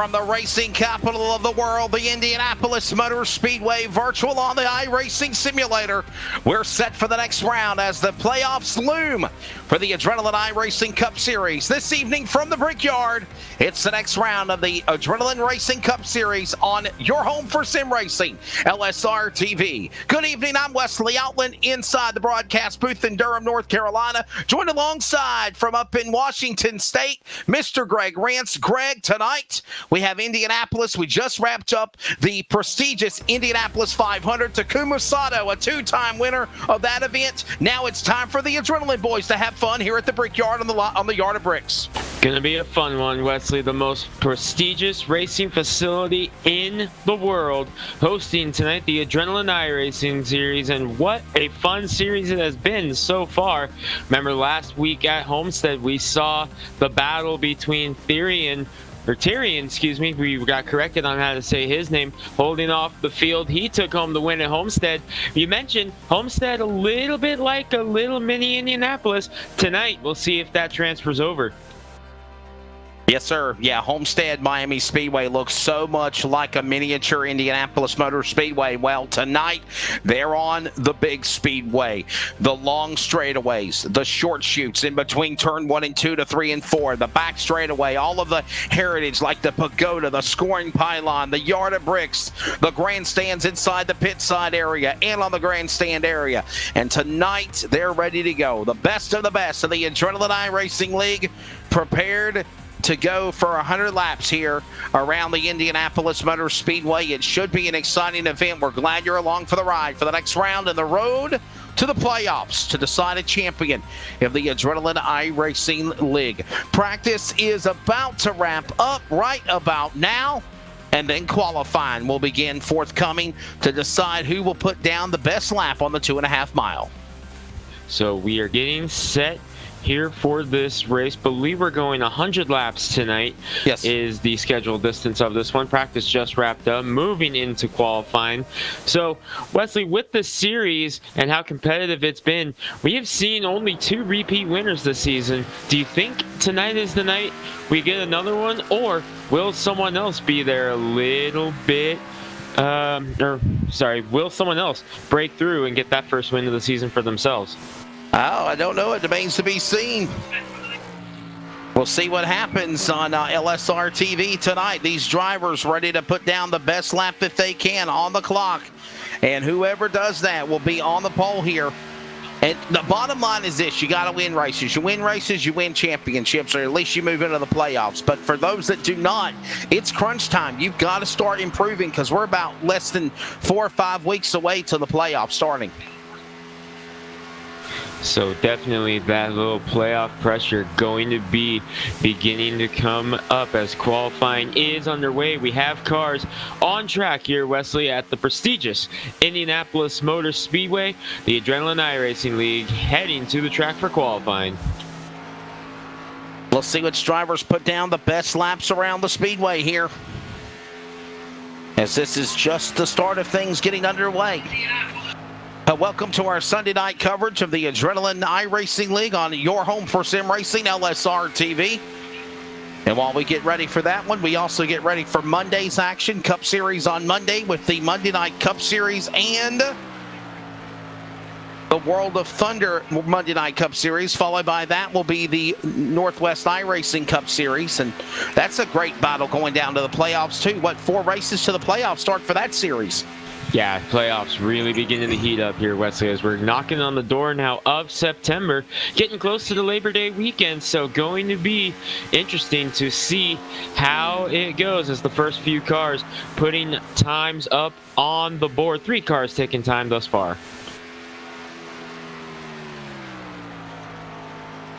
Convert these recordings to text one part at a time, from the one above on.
From the racing capital of the world, the Indianapolis Motor Speedway virtual on the iRacing Simulator. We're set for the next round as the playoffs loom for the Adrenaline iRacing Cup Series. This evening from the Brickyard, it's the next round of the Adrenaline Racing Cup Series on your home for sim racing, LSR TV. Good evening, I'm Wesley Outland inside the broadcast booth in Durham, North Carolina. Joined alongside from up in Washington State, Mr. Greg Rance. Greg, tonight we have Indianapolis. We just wrapped up the prestigious Indianapolis 500. Takuma Sato, a two-time winner of that event. Now it's time for the Adrenaline boys to have fun here at the Brickyard on the Yard of Bricks. Gonna be a fun one, Wesley. The most prestigious racing facility in the world, hosting tonight the Adrenaline iRacing Series, and what a fun series it has been so far. Remember last week at Homestead, we saw the battle between Tyrion, we got corrected on how to say his name, holding off the field. He took home the win at Homestead. You mentioned Homestead a little bit like a little mini Indianapolis. Tonight, we'll see if that transfers over. Yes, sir. Yeah, Homestead Miami Speedway looks so much like a miniature Indianapolis Motor Speedway. Well, tonight, they're on the big speedway. The long straightaways, the short chutes in between turn 1 and 2 to 3 and 4, the back straightaway, all of the heritage like the pagoda, the scoring pylon, the Yard of Bricks, the grandstands inside the pit side area and on the grandstand area. And tonight, they're ready to go. The best of the best of the Adrenaline iRacing League prepared to go for 100 laps here around the Indianapolis Motor Speedway. It should be an exciting event. We're glad you're along for the ride for the next round in the road to the playoffs to decide a champion of the Adrenaline iRacing League. Practice is about to wrap up right about now, and then qualifying will begin forthcoming to decide who will put down the best lap on the 2.5 mile. So we are getting set here for this race. Believe we're going 100 laps tonight. Yes, is the scheduled distance of this one. Practice just wrapped up, moving into qualifying. So Wesley, with the series and how competitive it's been, we have seen only 2 repeat winners this season. Do you think tonight is the night we get another one, or will someone else be there a little bit will someone else break through and get that first win of the season for themselves? Oh, I don't know. It remains to be seen. We'll see what happens on LSR TV tonight. These drivers ready to put down the best lap that they can on the clock. And whoever does that will be on the pole here. And the bottom line is this: you got to win races. You win races, you win championships, or at least you move into the playoffs. But for those that do not, it's crunch time. You've got to start improving because we're about less than 4 or 5 weeks away to the playoffs starting. So definitely that little playoff pressure going to be beginning to come up as qualifying is underway. We have cars on track here, Wesley, at the prestigious Indianapolis Motor Speedway. The Adrenaline iRacing League heading to the track for qualifying. Let's see which drivers put down the best laps around the speedway here, as this is just the start of things getting underway. Welcome to our Sunday night coverage of the Adrenaline iRacing League on your home for sim racing, LSR TV. And while we get ready for that one, we also get ready for Monday's action. Cup Series on Monday with the Monday Night Cup Series and the World of Thunder Monday Night Cup Series. Followed by that will be the Northwest iRacing Cup Series. And that's a great battle going down to the playoffs too. 4 races to the playoffs start for that series? Yeah, playoffs really beginning to heat up here, Wesley, as we're knocking on the door now of September, getting close to the Labor Day weekend. So going to be interesting to see how it goes as the first few cars putting times up on the board. 3 cars taking time thus far.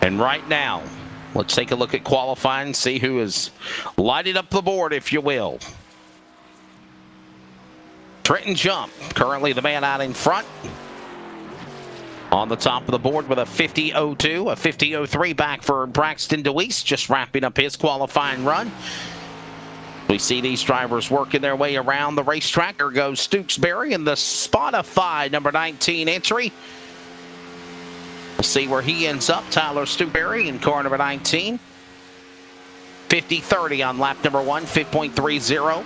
And right now, let's take a look at qualifying and see who is lighting up the board, if you will. Trenton Jump, currently the man out in front. On the top of the board with a 50.02, a 50.03 back for Braxton DeWeese, just wrapping up his qualifying run. We see these drivers working their way around the racetrack. There goes Stooksbury in the Spotify number 19 entry. We'll see where he ends up. Tyler Stooksbury in car number 19. 50.30 on lap number 1, 5.30.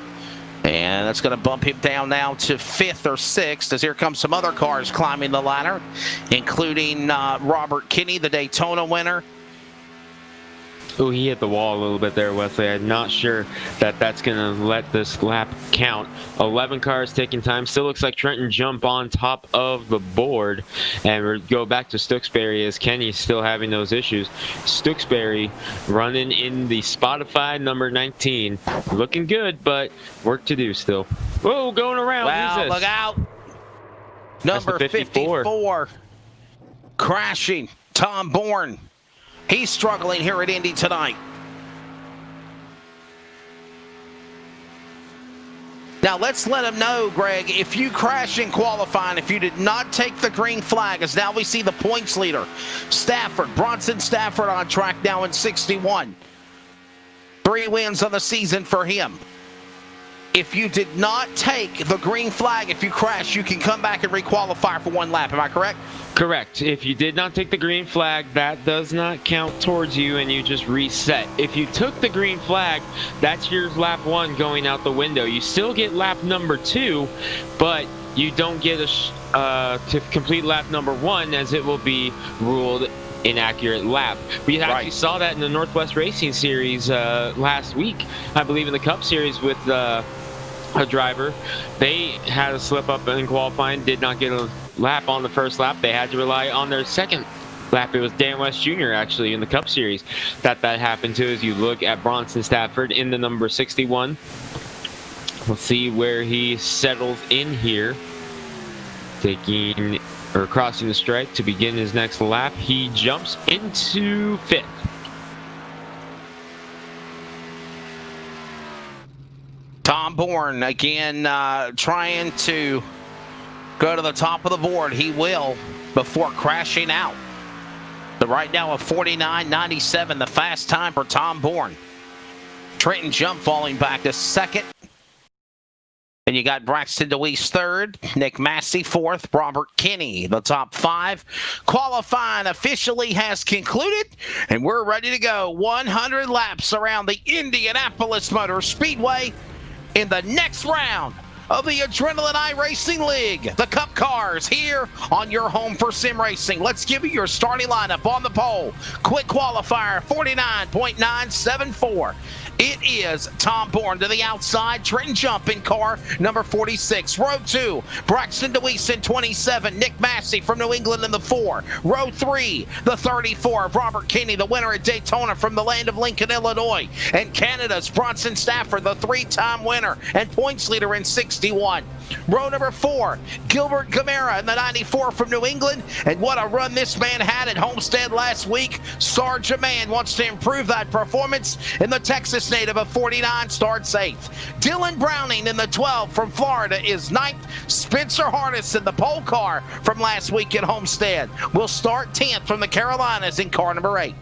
And that's going to bump him down now to 5th or 6th, as here comes some other cars climbing the ladder, including Robert Kinney, the Daytona winner. Oh, he hit the wall a little bit there, Wesley. I'm not sure that that's going to let this lap count. 11 cars taking time. Still looks like Trenton Jump on top of the board. And we go back to Stooksbury as Kenny's still having those issues. Stooksbury running in the Spotify number 19. Looking good, but work to do still. Whoa, going around. Wow, look out. Number 54. Crashing. Tom Bourne. He's struggling here at Indy tonight. Now, let's let him know, Greg, if you crash in qualifying, if you did not take the green flag, as now we see the points leader, Stafford, Bronson Stafford on track now in 61. 3 wins on the season for him. If you did not take the green flag, if you crash, you can come back and requalify for 1 lap. Am I correct? Correct. If you did not take the green flag, that does not count towards you and you just reset. If you took the green flag, that's your lap 1 going out the window. You still get lap number 2, but you don't get to complete lap number 1, as it will be ruled inaccurate lap. We actually saw that in the Northwest Racing Series last week, I believe, in the Cup Series with a driver. They had a slip up in qualifying, did not get a lap on the first lap. They had to rely on their second lap. It was Dan West Jr. actually in the Cup Series that happened to. As you look at Bronson Stafford in the number 61, we'll see where he settles in here, taking or crossing the stripe to begin his next lap. He jumps into 5th. Tom Bourne again trying to go to the top of the board. He will before crashing out. So right now a 49.97, the fast time for Tom Bourne. Trenton Jump falling back to 2nd. And you got Braxton DeWeese 3rd, Nick Massey 4th, Robert Kinney, the top 5. Qualifying officially has concluded, and we're ready to go. 100 laps around the Indianapolis Motor Speedway in the next round of the Adrenaline iRacing League. The Cup cars here on your home for sim racing. Let's give you your starting lineup on the pole. Quick qualifier, 49.974. It is Tom Bourne to the outside. Trenton Jump in car number 46. Row 2, Braxton DeWeese in 27. Nick Massey from New England in the 4. Row 3, the 34 of Robert Kinney, the winner at Daytona from the land of Lincoln, Illinois. And Canada's Bronson Stafford, the 3-time winner and points leader in 61. Row number 4, Gilbert Gamera in the 94 from New England. And what a run this man had at Homestead last week. Sarge Man wants to improve that performance, and the Texas native of 49 starts 8th. Dylan Browning in the 12 from Florida is 9th. Spencer Hardis in the pole car from last week at Homestead will start 10th from the Carolinas in car number 8.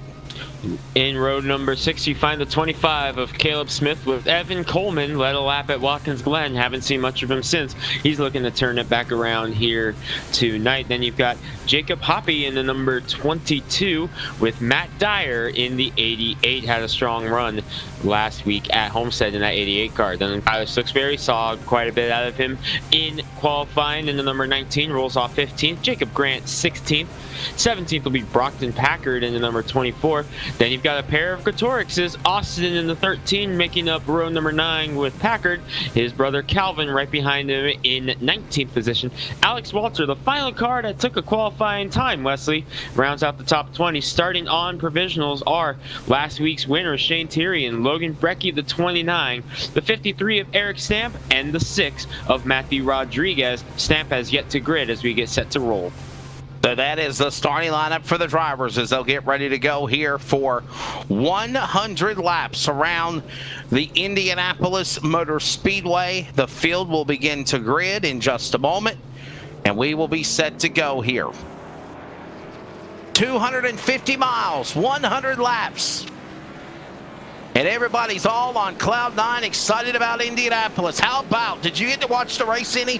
In row number 6, you find the 25 of Caleb Smith with Evan Coleman. Led a lap at Watkins Glen. Haven't seen much of him since. He's looking to turn it back around here tonight. Then you've got Jacob Hoppy in the number 22 with Matt Dyer in the 88. Had a strong run last week at Homestead in that 88 car. Then Tyler Stooksbury saw quite a bit out of him in qualifying in the number 19. Rolls off 15th. Jacob Grant 16th. 17th will be Brockton Packard in the number 24. Then you've got a pair of Katorixes, Austin in the 13, making up row number 9 with Packard. His brother Calvin right behind him in 19th position. Alex Walter, the final car that took a qualifying time, Wesley, rounds out the top 20. Starting on provisionals are last week's winner, Shane Tyrion, Logan Brecky, the 29, the 53 of Eric Stamp, and the 6 of Matthew Rodriguez. Stamp has yet to grid as we get set to roll. So that is the starting lineup for the drivers as they'll get ready to go here for 100 laps around the Indianapolis Motor Speedway. The field will begin to grid in just a moment, and we will be set to go here. 250 miles, 100 laps. And everybody's all on cloud 9, excited about Indianapolis. How about, did you get to watch the race any?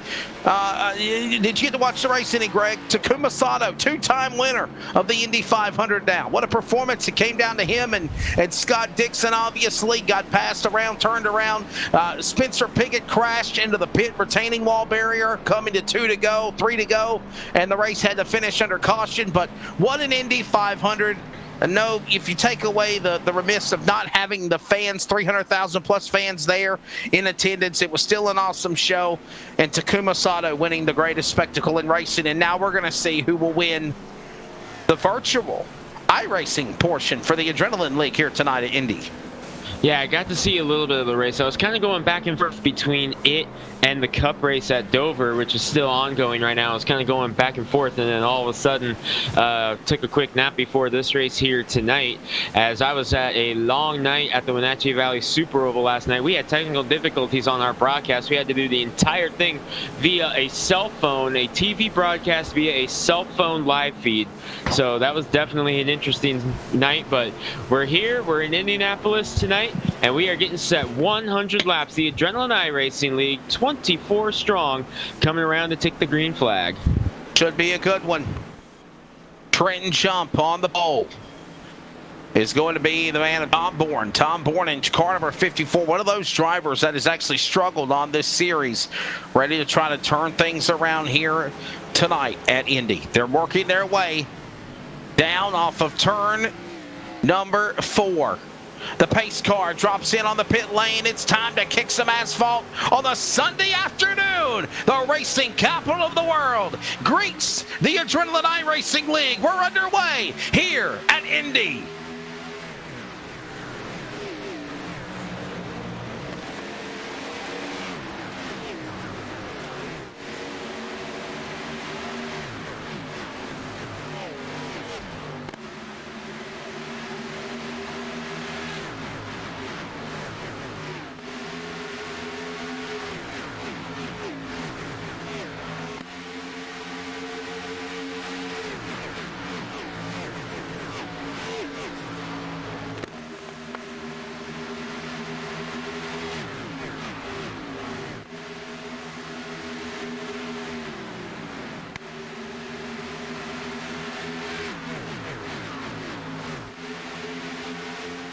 Did you get to watch the race any, Greg? Takuma Sato, 2-time winner of the Indy 500 now. What a performance. It came down to him and Scott Dixon, obviously, got passed around, turned around. Spencer Piggott crashed into the pit retaining wall barrier, coming to 2 to go, 3 to go, and the race had to finish under caution. But what an Indy 500. No, if you take away the remiss of not having the fans, 300,000 plus fans there in attendance, it was still an awesome show. And Takuma Sato winning the greatest spectacle in racing. And now we're going to see who will win the virtual iRacing portion for the Adrenaline League here tonight at Indy. Yeah, I got to see a little bit of the race. I was kind of going back and forth between it and the Cup race at Dover, which is still ongoing right now. I was kind of going back and forth, and then all of a sudden took a quick nap before this race here tonight, as I was at a long night at the Wenatchee Valley Super Oval last night. We had technical difficulties on our broadcast. We had to do the entire thing via a cell phone, a TV broadcast via a cell phone live feed. So that was definitely an interesting night, but we're here. We're in Indianapolis tonight, and we are getting set 100 laps. The Adrenaline iRacing League, 24 strong, coming around to take the green flag. Should be a good one. Trenton Jump on the pole is going to be the man of Tom Bourne. Tom Bourne in car number 54, one of those drivers that has actually struggled on this series, ready to try to turn things around here tonight at Indy. They're working their way down off of turn number 4. The pace car drops in on the pit lane. It's time to kick some asphalt on the Sunday afternoon. The racing capital of the world greets the Adrenaline iRacing League. We're underway here at Indy.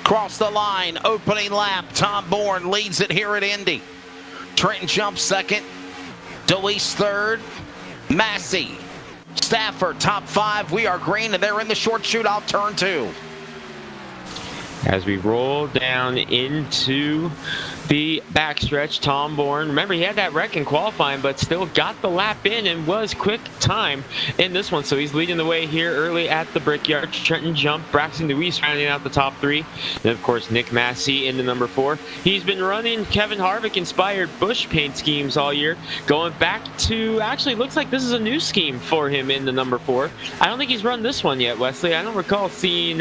Across the line, opening lap. Tom Bourne leads it here at Indy. Trenton Jump second. Deweese third. Massey, Stafford, top 5. We are green, and they're in the short chute off turn 2. As we roll down into the backstretch, Tom Bourne, remember he had that wreck in qualifying, but still got the lap in and was quick time in this one. So he's leading the way here early at the Brickyard. Trenton Jump, Braxton Deweese rounding out the top 3. Then, of course, Nick Massey in the number 4. He's been running Kevin Harvick-inspired bush paint schemes all year, going back to, actually looks like this is a new scheme for him in the number 4. I don't think he's run this one yet, Wesley. I don't recall seeing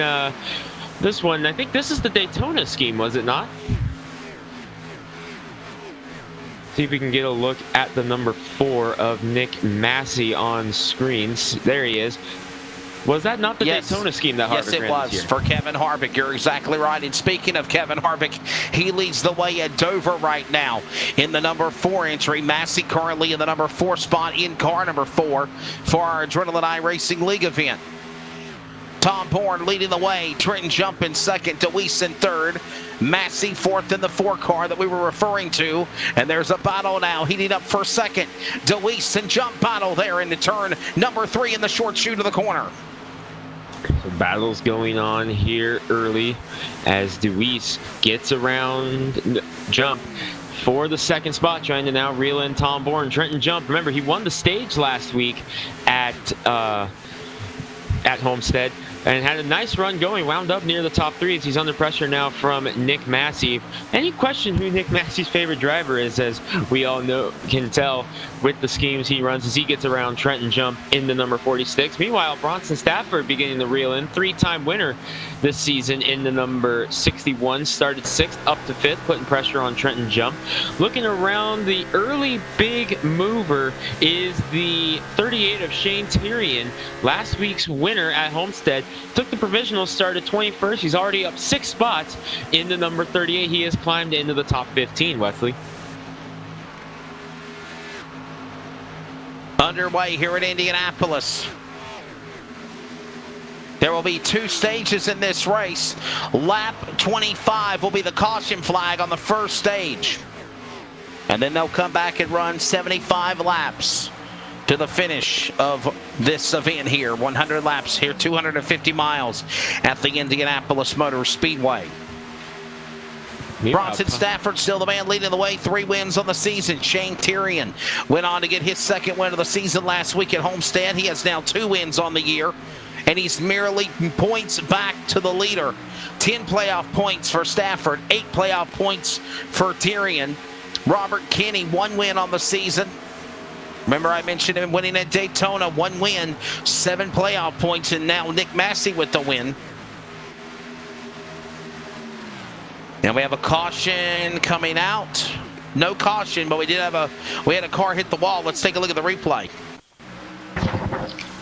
this one. I think this is the Daytona scheme, was it not? See if we can get a look at the number 4 of Nick Massey on screens. There he is. Was that not the Daytona scheme that Harvick ran this year? Yes, it was for Kevin Harvick. You're exactly right. And speaking of Kevin Harvick, he leads the way at Dover right now in the number 4 entry. Massey currently in the number 4 spot in car number 4 for our Adrenaline iRacing League event. Tom Bourne leading the way. Trenton Jump in second. Deweese in third. Massey fourth in the 4 car that we were referring to. And there's a battle now heating up for second. Deweese and Jump battle there into turn number 3 in the short chute of the corner. So battles going on here early as Deweese gets around Jump for the second spot, trying to now reel in Tom Bourne. Trenton Jump, remember he won the stage last week at Homestead and had a nice run going, wound up near the top 3 as he's under pressure now from Nick Massey. Any question who Nick Massey's favorite driver is, as we all can tell with the schemes he runs as he gets around Trenton Jump in the number 46. Meanwhile, Bronson Stafford beginning to reel in, 3-time winner this season in the number 61, started 6th up to 5th, putting pressure on Trenton Jump. Looking around, the early big mover is the 38 of Shane Tyrion, last week's winner at Homestead. Took the provisional, started 21st. He's already up 6 spots in the number 38. He has climbed into the top 15, Wesley. Underway here at Indianapolis. There will be 2 stages in this race. Lap 25 will be the caution flag on the first stage. And then they'll come back and run 75 laps to the finish of this event here. 100 laps here, 250 miles at the Indianapolis Motor Speedway. Bronson Stafford still the man leading the way, 3 wins on the season. Shane Tyrion went on to get his 2nd win of the season last week at Homestead. He has now 2 wins on the year, and he's merely points back to the leader. 10 playoff points for Stafford, 8 playoff points for Tyrion. Robert Kinney, 1 win on the season. Remember I mentioned him winning at Daytona, 1 win, 7 playoff points, and now Nick Massey with the win. And we have a caution coming out. No caution, but we had a car hit the wall. Let's take a look at the replay.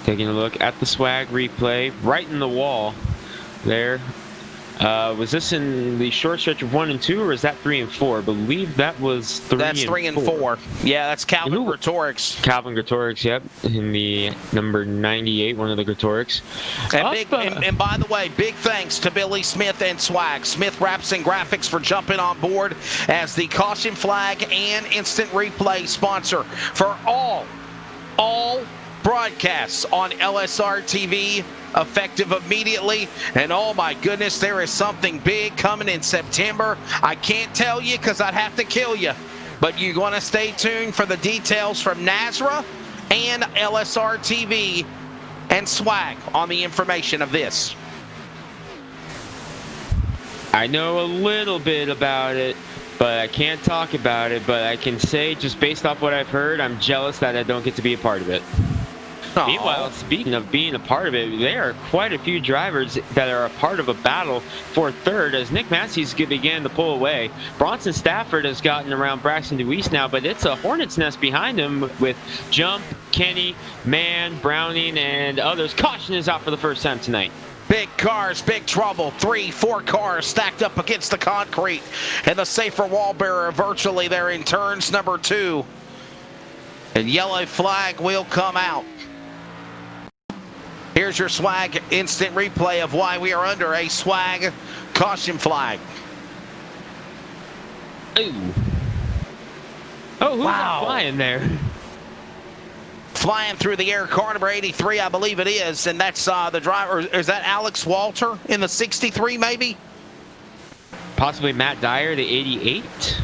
Taking a look at the swag replay, right in the wall there. Was this in the short stretch of 1 and 2, or is that 3 and 4? I believe that was 3 That's 3 and 4. Yeah, that's Calvin Gretorix. Calvin Gretorix, yep, in the number 98, one of the Gretorix. And by the way, big thanks to Billy Smith and Swag. Smith Wraps and Graphics for jumping on board as the caution flag and instant replay sponsor for all broadcasts on LSR TV, effective immediately. And oh my goodness, there is something big coming in September. I can't tell you because I'd have to kill you, but you're going to stay tuned for the details from Nazra and LSR TV and Swag on the information of this. I know a little bit about it, but I can't talk about it. But I can say, just based off what I've heard, I'm jealous that I don't get to be a part of it. Aww. Meanwhile, speaking of being a part of it, there are quite a few drivers that are a part of a battle for 3rd as Nick Massey's began to pull away. Bronson Stafford has gotten around Braxton Deweese now, but it's a hornet's nest behind him with Jump, Kenny, Mann, Browning, and others. Caution is out for the first time tonight. Big cars, big trouble. 3, 4 cars stacked up against the concrete. And the safer wall bearer virtually there in turns number 2. And yellow flag will come out. Here's your Swag instant replay of why we are under a Swag caution flag. Ooh. Oh, who's that flying there? flying through the air, car number 83, I believe it is, and that's the driver. Is that Alex Walter in the 63, maybe? Possibly Matt Dyer, the 88.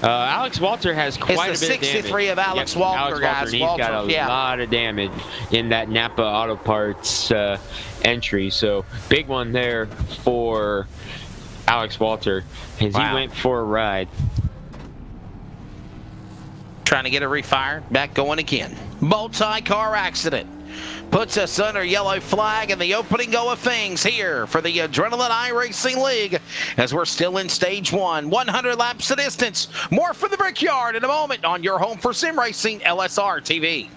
Alex Walter has quite a bit of damage. It's the 63 of Alex Walter, Alex guys. Walter, he's got a lot of damage in that Napa Auto Parts entry. So big one there for Alex Walter as he went for a ride. Trying to get it refired. Back going again. Multi-car accident. Puts us under yellow flag in the opening go of things here for the Adrenaline iRacing League as we're still in stage 1. 100 laps to distance. More from the Brickyard in a moment on your home for sim racing, LSR TV.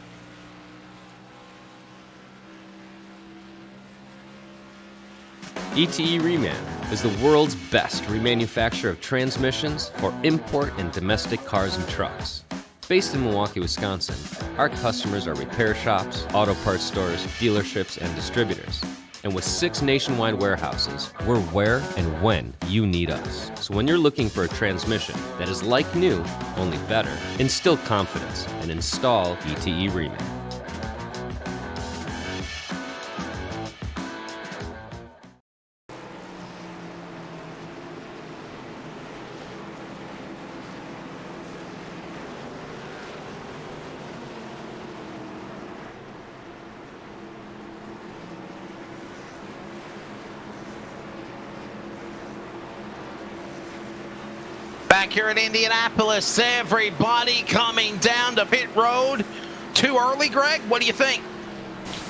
ETE Reman is the world's best remanufacturer of transmissions for import and domestic cars and trucks. Based in Milwaukee, Wisconsin, our customers are repair shops, auto parts stores, dealerships, and distributors. And with 6 nationwide warehouses, we're where and when you need us. So when you're looking for a transmission that is like new, only better, instill confidence and install ETE Reman. Back here at Indianapolis, everybody coming down to pit road. Too early, Greg? What do you think?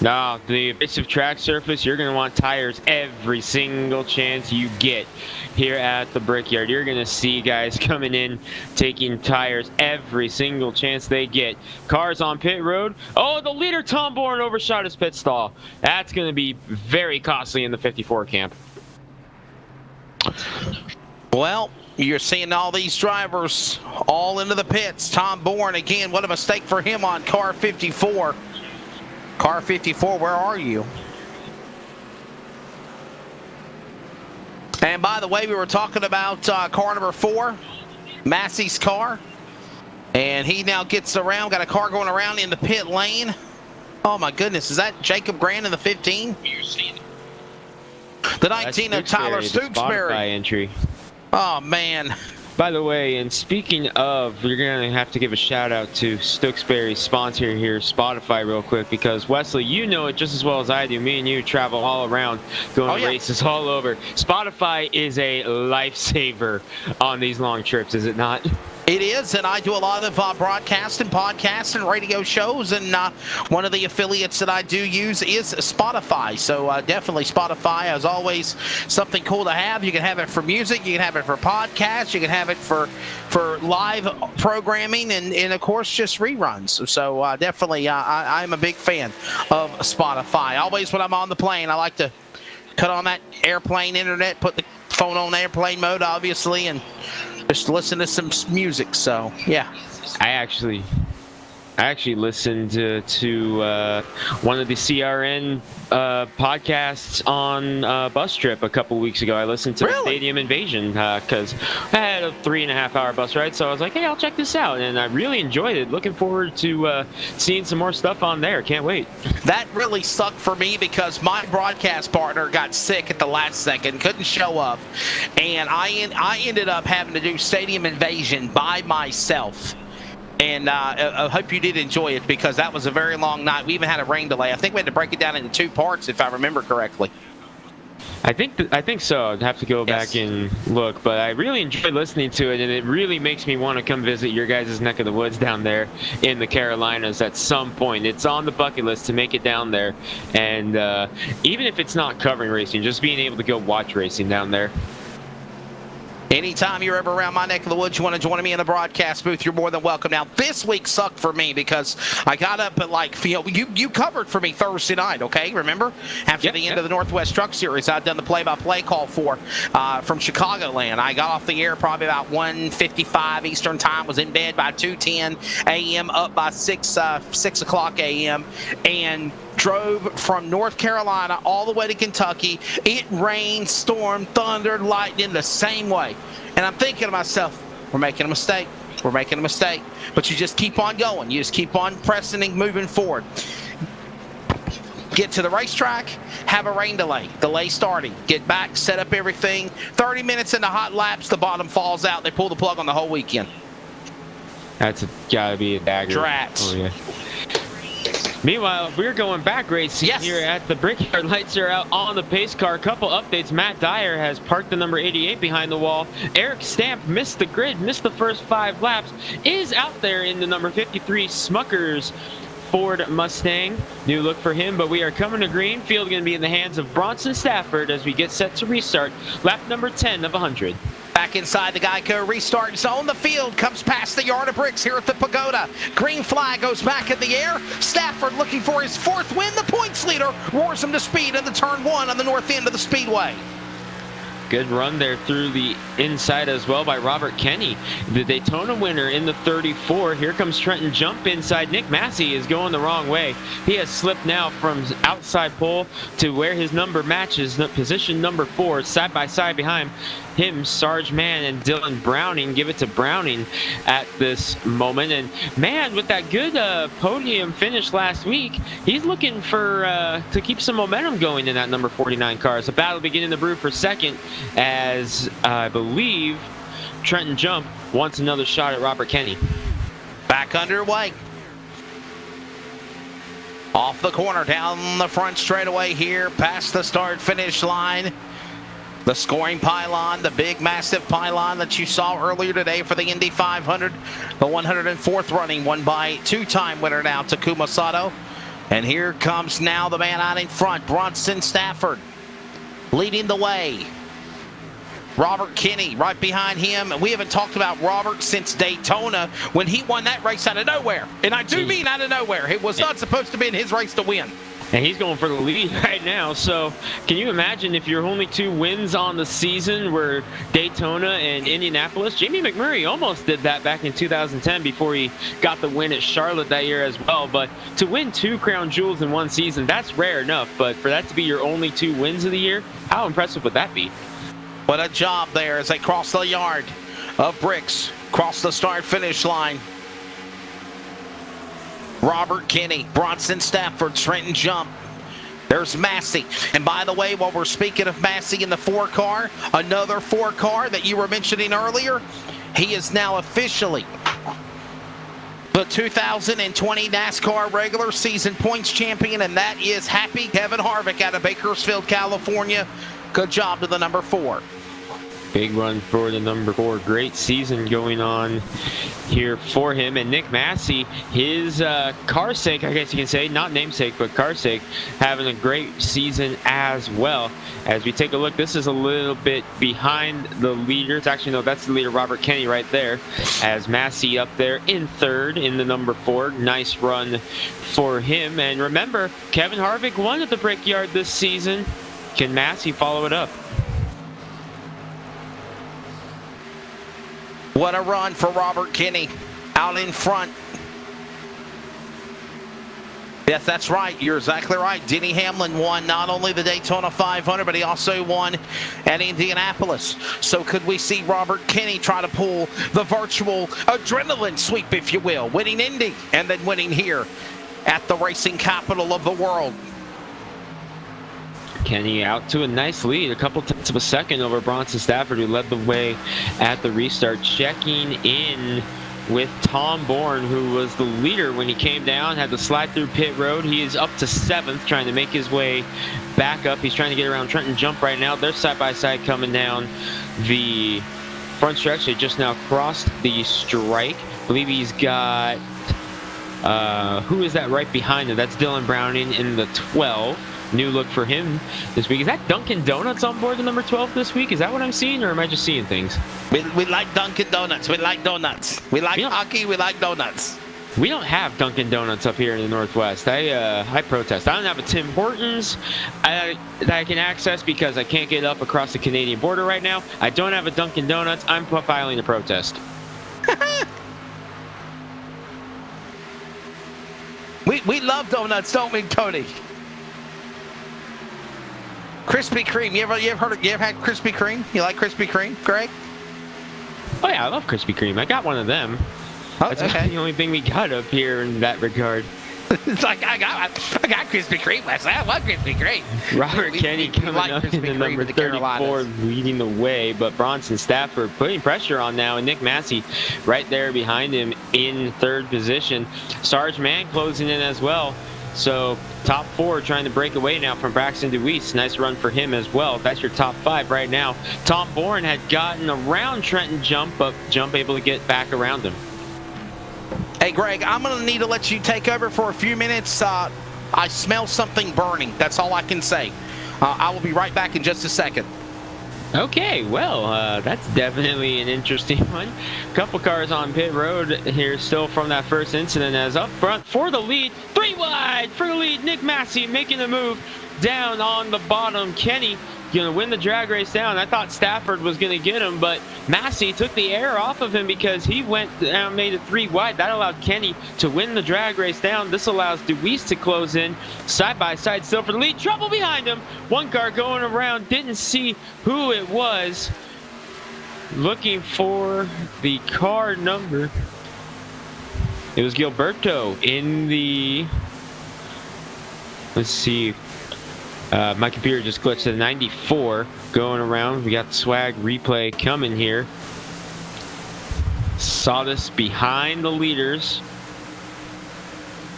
No, the bits of track surface, you're going to want tires every single chance you get here at the Brickyard. You're going to see guys coming in, taking tires every single chance they get. Cars on pit road. Oh, the leader, Tom Bourne, overshot his pit stall. That's going to be very costly in the 54 camp. Well, you're seeing all these drivers all into the pits. Tom Bourne, again, what a mistake for him on car 54. Car 54, where are you? And by the way, we were talking about car number 4, Massey's car. And he now gets around, got a car going around in the pit lane. Oh my goodness, is that Jacob Grant in the 15? The 19 of Tyler Stooksbury. Entry. Oh, man. By the way, and speaking of, we're going to have to give a shout out to Stooksbury's sponsor here, Spotify, real quick, because Wesley, you know it just as well as I do. Me and you travel all around, going to races all over. Spotify is a lifesaver on these long trips, is it not? It is, and I do a lot of broadcast and podcast and radio shows, and one of the affiliates that I do use is Spotify. So definitely Spotify, as always, something cool to have. You can have it for music, you can have it for podcasts, you can have it for live programming, and of course, just reruns. So definitely, I'm a big fan of Spotify. Always when I'm on the plane, I like to cut on that airplane internet, put the phone on airplane mode, obviously, and just listen to some music. So yeah, I actually listened to one of the CRN podcasts on bus trip a couple weeks ago. I listened to Stadium Invasion because I had a 3.5-hour bus ride, so I was like, hey, I'll check this out, and I really enjoyed it. Looking forward to seeing some more stuff on there. Can't wait. That really sucked for me because my broadcast partner got sick at the last second, couldn't show up, and I ended up having to do Stadium Invasion by myself. And I hope you did enjoy it because that was a very long night. We even had a rain delay. I think we had to break it down into 2 parts, if I remember correctly. I think so. I'd have to go back and look, but I really enjoyed listening to it, and it really makes me want to come visit your guys' neck of the woods down there in the Carolinas at some point. It's on the bucket list to make it down there, and even if it's not covering racing, just being able to go watch racing down there. Anytime you're ever around my neck of the woods, you want to join me in the broadcast booth, you're more than welcome. Now, this week sucked for me because I got up at you covered for me Thursday night, okay? Remember? After the end of the Northwest Truck Series, I'd done the play-by-play call from Chicagoland. I got off the air probably about 1:55 Eastern Time, was in bed by 2:10 a.m., up by 6 o'clock a.m., and drove from North Carolina all the way to Kentucky. It rained, stormed, thundered, lightning the same way. And I'm thinking to myself, we're making a mistake. We're making a mistake. But you just keep on going. You just keep on pressing and moving forward. Get to the racetrack, have a rain delay. Delay starting. Get back, set up everything. 30 minutes into hot laps, the bottom falls out. They pull the plug on the whole weekend. That's gotta be a dagger. Drats. Oh, yeah. Meanwhile, we're going back racing here at the Brickyard. Lights are out on the pace car. A couple updates. Matt Dyer has parked the number 88 behind the wall. Eric Stamp missed the grid, missed the first 5 laps. Is out there in the number 53 Smuckers Ford Mustang. New look for him, but we are coming to Greenfield. Going to be in the hands of Bronson Stafford as we get set to restart. Lap number 10 of 100. Back inside the Geico restart zone. The field comes past the yard of bricks here at the Pagoda. Green flag goes back in the air. Stafford looking for his 4th win. The points leader roars him to speed in the turn 1 on the north end of the speedway. Good run there through the inside as well by Robert Kenny, the Daytona winner in the 34. Here comes Trenton Jump inside. Nick Massey is going the wrong way. He has slipped now from outside pole to where his number matches, position number 4, side by side behind him. Sarge Mann and Dylan Browning give it to Browning at this moment. And man, with that good podium finish last week, he's looking for to keep some momentum going in that number 49 car. It's a battle beginning to brew for second, as I believe Trenton Jump wants another shot at Robert Kenny. Back underway. Off the corner, down the front straightaway here, past the start-finish line. The scoring pylon, the big, massive pylon that you saw earlier today for the Indy 500. The 104th running, won by 2-time winner now, Takuma Sato. And here comes now the man out in front, Bronson Stafford, leading the way. Robert Kenny right behind him. We haven't talked about Robert since Daytona when he won that race out of nowhere. And I do mean out of nowhere. It was not supposed to be in his race to win. And he's going for the lead right now. So can you imagine if your only 2 wins on the season were Daytona and Indianapolis? Jamie McMurray almost did that back in 2010 before he got the win at Charlotte that year as well. But to win 2 crown jewels in one season, that's rare enough. But for that to be your only 2 wins of the year, how impressive would that be? What a job there as they cross the yard of bricks, cross the start-finish line. Robert Kenny, Bronson Stafford, Trenton Jump. There's Massey. And by the way, while we're speaking of Massey in the 4 car, another 4 car that you were mentioning earlier, he is now officially the 2020 NASCAR regular season points champion, and that is Happy Kevin Harvick out of Bakersfield, California. Good job to the number 4. Big run for the number 4. Great season going on here for him. And Nick Massey, his car sake, I guess you can say, not namesake, but car sake, having a great season as well. As we take a look, this is a little bit behind the leader. It's actually, no, that's the leader, Robert Kenny, right there. As Massey up there in 3rd in the number 4. Nice run for him. And remember, Kevin Harvick won at the Brickyard this season. Can Massey follow it up? What a run for Robert Kenny out in front. Yes, that's right. You're exactly right. Denny Hamlin won not only the Daytona 500, but he also won at Indianapolis. So could we see Robert Kenny try to pull the virtual adrenaline sweep, if you will, winning Indy and then winning here at the racing capital of the world? Kenny out to a nice lead, a couple tenths of a second over Bronson Stafford, who led the way at the restart. Checking in with Tom Bourne, who was the leader when he came down, had to slide through pit road. He is up to 7th, trying to make his way back up. He's trying to get around Trenton Jump right now. They're side by side coming down the front stretch. They just now crossed the strike. I believe he's got, who is that right behind him? That's Dylan Browning in the 12. New look for him this week. Is that Dunkin' Donuts on board the number 12 this week? Is that what I'm seeing, or am I just seeing things? We like Dunkin' Donuts. We like donuts. We like hockey. We like donuts. We don't have Dunkin' Donuts up here in the Northwest. I protest. I don't have a Tim Hortons that I can access because I can't get up across the Canadian border right now. I don't have a Dunkin' Donuts. I'm filing a protest. We love donuts, don't we, Cody? Krispy Kreme. You ever had Krispy Kreme? You like Krispy Kreme, Greg? Oh yeah, I love Krispy Kreme. I got one of them. Oh, That's okay. the only thing we got up here in that regard. It's like I got Krispy Kreme last night. I love Krispy Kreme. Robert Kenny coming like up Krispy in the Kreme number to the 34, Carolinas. leading the way, but Bronson Stafford putting pressure on now, and Nick Massey right there behind him in third position. Sarge Mann closing in as well. So top 4 trying to break away now from Braxton DeWeese. Nice run for him as well. That's your top 5 right now. Tom Bourne had gotten around Trenton Jump, but Jump able to get back around him. Hey, Greg, I'm going to need to let you take over for a few minutes. I smell something burning. That's all I can say. I will be right back in just a second. Okay, well, that's definitely an interesting one. Couple cars on pit road here still from that first incident, as up front for the lead, 3 wide for the lead, Nick Massey making a move down on the bottom. Kenny gonna win the drag race down. I thought Stafford was gonna get him, but Massey took the air off of him because he went down, made it 3 wide. That allowed Kenny to win the drag race down. This allows DeWeese to close in side by side still for the lead. Trouble behind him. One car going around, didn't see who it was. Looking for the car number. It was Gilberto in the, let's see, my computer just glitched to 94 going around. We got the swag replay coming here. Sawdust behind the leaders.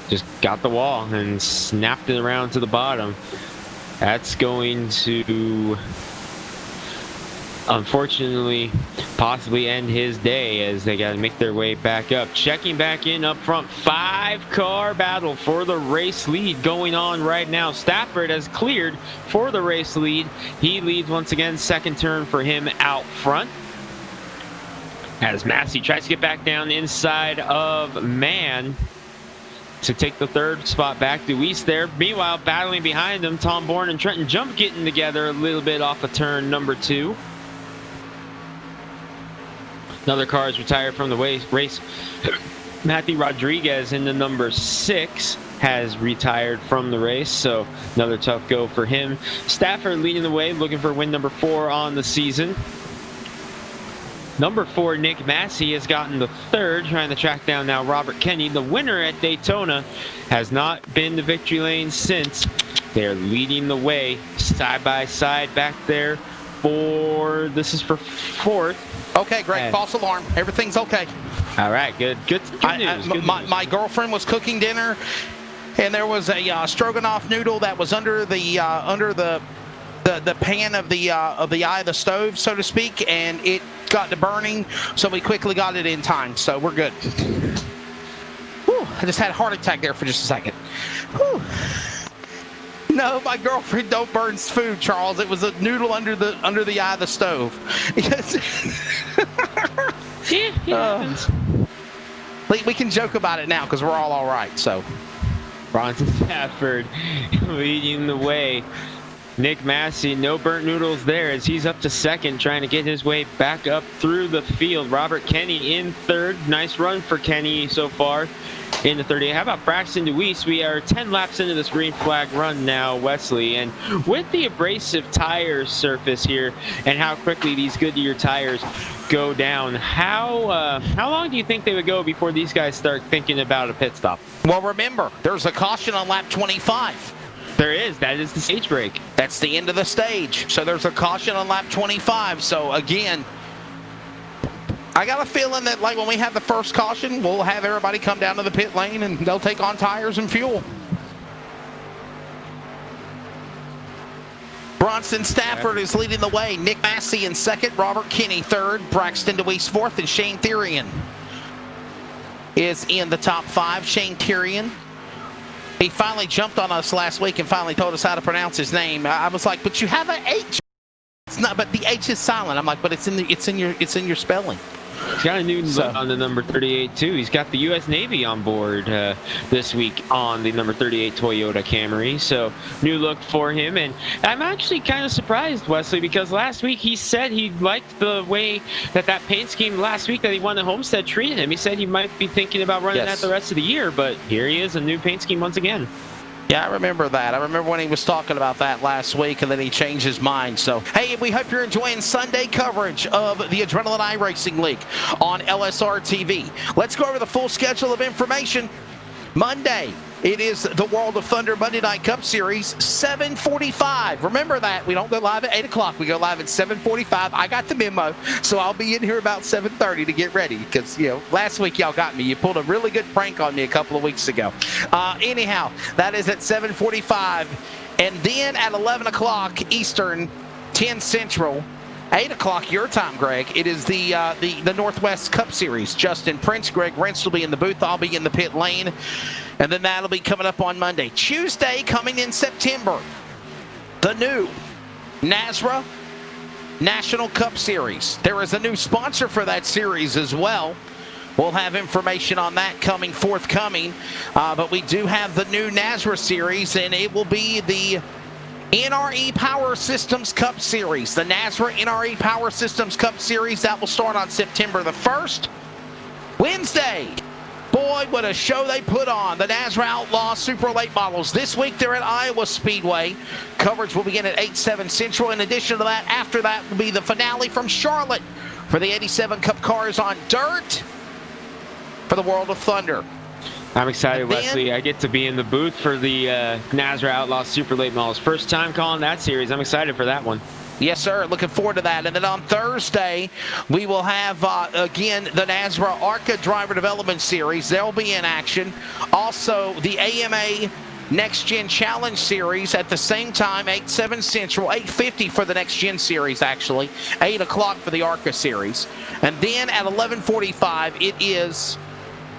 Just got the wall and snapped it around to the bottom. That's going to, unfortunately, possibly end his day as they got to make their way back up. Checking back in up front, 5-car battle for the race lead going on right now. Stafford has cleared for the race lead. He leads once again, second turn for him out front. As Massey tries to get back down inside of Mann to take the third spot back. DeWeese there. Meanwhile, battling behind him, Tom Bourne and Trenton Jump getting together a little bit off of turn number 2. Another car is retired from the race. Matthew Rodriguez in the number 6 has retired from the race, so another tough go for him. Stafford leading the way, looking for win number 4 on the season. Number 4, Nick Massey, has gotten the third, trying to track down now Robert Kenny. The winner at Daytona has not been to victory lane since. They're leading the way side by side back there for, this is for 4th. Okay, Greg, false alarm. Everything's okay. All right, good news. My girlfriend was cooking dinner, and there was a stroganoff noodle that was under the pan of the eye of the stove, so to speak, and it got to burning, so we quickly got it in time, so we're good. Whew, I just had a heart attack there for just a second. Whew. No, my girlfriend don't burn food, Charles. It was a noodle under the eye of the stove. Yeah, We can joke about it now because we're all right. So, Bronson Stafford leading the way. Nick Massey, no burnt noodles there as he's up to second, trying to get his way back up through the field. Robert Kenny in third. Nice run for Kenny so far in the 38. How about Braxton DeWeese? We are 10 laps into this green flag run now, Wesley. And with the abrasive tire surface here and how quickly these Goodyear tires go down, how long do you think they would go before these guys start thinking about a pit stop? well, remember, there's a caution on lap 25. There is. That is the stage break. That's the end of the stage. So there's a caution on lap 25. So again, I got a feeling that like when we have the first caution, we'll have everybody come down to the pit lane and they'll take on tires and fuel. Bronson Stafford is leading the way. Nick Massey in second, Robert Kenny third, Braxton DeWeese fourth, and Shane Therian is in the top 5. Shane Therian, he finally jumped on us last week and finally told us how to pronounce his name. I was like, but you have an H. It's not, but the H is silent. I'm like, but it's in your spelling. He's got a new look on the number 38 too. He's got the U.S. Navy on board this week on the number 38 Toyota Camry. So new look for him, and I'm actually kind of surprised, Wesley, because last week he said he liked the way that paint scheme last week that he won at Homestead treated him. He said he might be thinking about running that the rest of the year, but here he is, a new paint scheme once again. Yeah, I remember that. I remember when he was talking about that last week, and then he changed his mind. So, hey, we hope you're enjoying Sunday coverage of the Adrenaline iRacing League on LSR TV. Let's go over the full schedule of information. Monday, it is the World of Thunder Monday Night Cup Series, 7:45. Remember that. We don't go live at 8 o'clock. We go live at 7:45. I got the memo, so I'll be in here about 7:30 to get ready because, last week y'all got me. You pulled a really good prank on me a couple of weeks ago. Anyhow, that is at 7:45. And then at 11 o'clock Eastern, 10 Central, 8 o'clock your time, Greg. It is the Northwest Cup Series. Justin Prince, Greg Rentz will be in the booth. I'll be in the pit lane. And then that'll be coming up on Monday. Tuesday, coming in September, the new NASRA National Cup Series. There is a new sponsor for that series as well. We'll have information on that forthcoming. But we do have the new NASRA series, and it will be the NRE Power Systems Cup Series. The NASRA NRE Power Systems Cup Series, that will start on September the 1st. Wednesday. Boy, what a show they put on. The NASRA Outlaw Super Late Models. This week they're at Iowa Speedway. Coverage will begin at 8/7 Central. In addition to that, after that will be the finale from Charlotte for the 87 Cup cars on dirt for the World of Thunder. I'm excited, Wesley. I get to be in the booth for the NASRA Outlaw Super Late Models. First time calling that series. I'm excited for that one. Yes, sir. Looking forward to that. And then on Thursday, we will have, again, the NASRA ARCA Driver Development Series. They'll be in action. Also, the AMA Next Gen Challenge Series at the same time, 8/7 Central, 8:50 for the Next Gen Series, actually. 8 o'clock for the ARCA Series. And then at 11:45, it is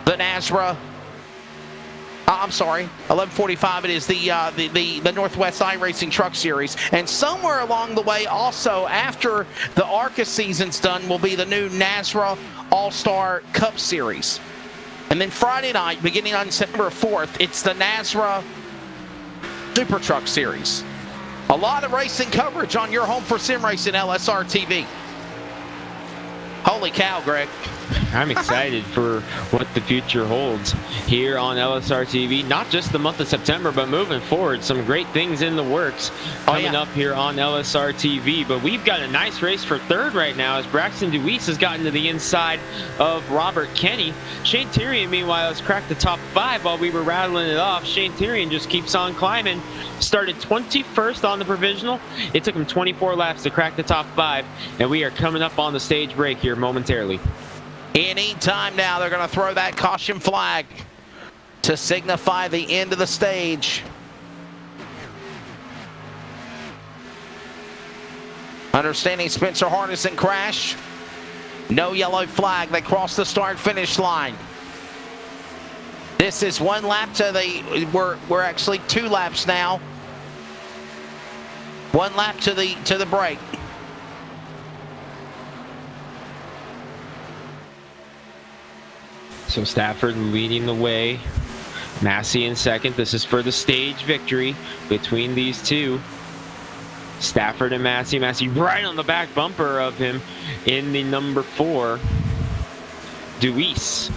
the NASRA... I'm sorry, 11:45. It is the Northwest iRacing Truck Series, and somewhere along the way, also after the ARCA season's done, will be the new NASRA All-Star Cup Series. And then Friday night, beginning on September 4th, it's the NASRA Super Truck Series. A lot of racing coverage on your home for sim racing, LSR TV. Holy cow, Greg. I'm excited for what the future holds here on LSR TV. Not just the month of September, but moving forward, some great things in the works coming up here on LSR TV. But we've got a nice race for third right now as Braxton Deweese has gotten to the inside of Robert Kenny. Shane Tyrion, meanwhile, has cracked the top 5 while we were rattling it off. Shane Tyrion just keeps on climbing. Started 21st on the provisional. It took him 24 laps to crack the top 5, and we are coming up on the stage break here momentarily. Any time now, they're going to throw that caution flag to signify the end of the stage. Understanding Spencer Hardison crash. No yellow flag. They cross the start-finish line. This is 1 lap to the... We're actually 2 laps now. 1 lap to the break. So Stafford leading the way. Massey in second. This is for the stage victory between these two. Stafford and Massey. Massey right on the back bumper of him in the number 4. Deweese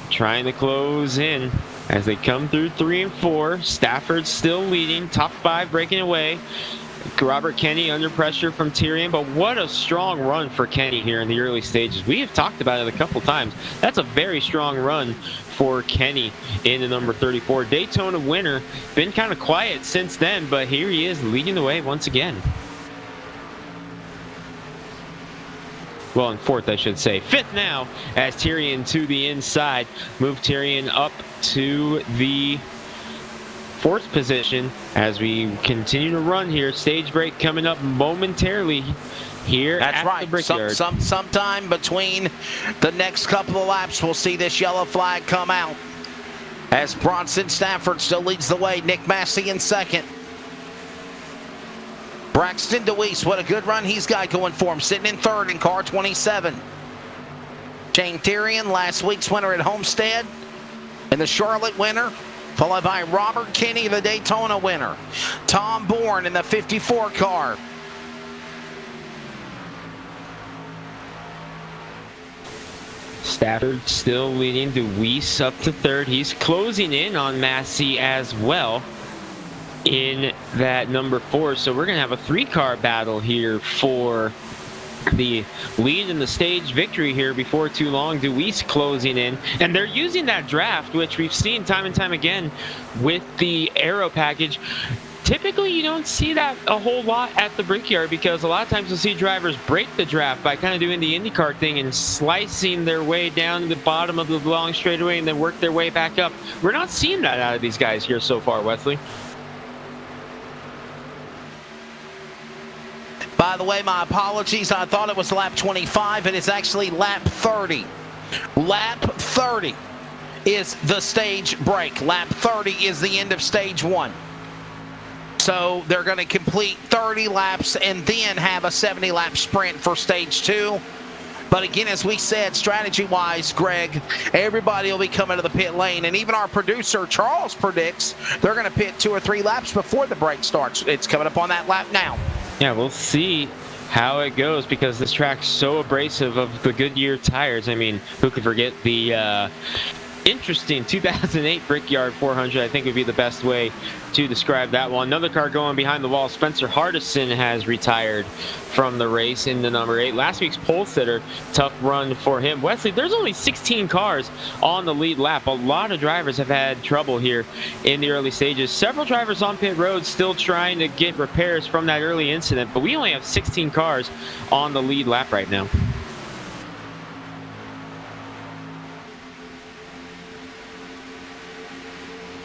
trying to close in as they come through 3 and 4. Stafford still leading. Top 5 breaking away. Robert Kenny under pressure from Tyrion, but what a strong run for Kenny here in the early stages. We have talked about it a couple times. That's a very strong run for Kenny in the number 34. Daytona winner, been kind of quiet since then, but here he is leading the way once again. Well, in 4th, I should say. 5th now, as Tyrion to the inside. Move Tyrion up to the 4th position as we continue to run here. Stage break coming up momentarily here at the Brickyard. Sometime between the next couple of laps, we'll see this yellow flag come out as Bronson Stafford still leads the way. Nick Massey in second. Braxton Deweese, what a good run he's got going for him, sitting in 3rd in car 27. Shane Tyrion, last week's winner at Homestead, and the Charlotte winner, followed by Robert Kenny, the Daytona winner. Tom Bourne in the 54 car. Stafford still leading. Deweese up to 3rd. He's closing in on Massey as well. in that number 4. So we're going to have a 3-car battle here for the lead in the stage victory here before too long. Deweese closing in, and they're using that draft, which we've seen time and time again with the aero package. Typically, you don't see that a whole lot at the Brickyard because a lot of times you'll see drivers break the draft by kind of doing the IndyCar thing and slicing their way down to the bottom of the long straightaway and then work their way back up. We're not seeing that out of these guys here so far, Wesley. By the way, my apologies. I thought it was lap 25. It is actually lap 30. Lap 30 is the stage break. Lap 30 is the end of stage 1. So they're going to complete 30 laps and then have a 70-lap sprint for stage 2. But again, as we said, strategy-wise, Greg, everybody will be coming to the pit lane. And even our producer, Charles, predicts they're going to pit 2 or 3 laps before the break starts. It's coming up on that lap now. Yeah, we'll see how it goes because this track's so abrasive of the Goodyear tires. I mean, who could forget the interesting 2008 Brickyard 400, I think would be the best way to describe that one. Another car going behind the wall. Spencer Hardison has retired from the race in the number 8. Last week's pole sitter, tough run for him. Wesley, there's only 16 cars on the lead lap. A lot of drivers have had trouble here in the early stages. Several drivers on pit road still trying to get repairs from that early incident, but we only have 16 cars on the lead lap right now.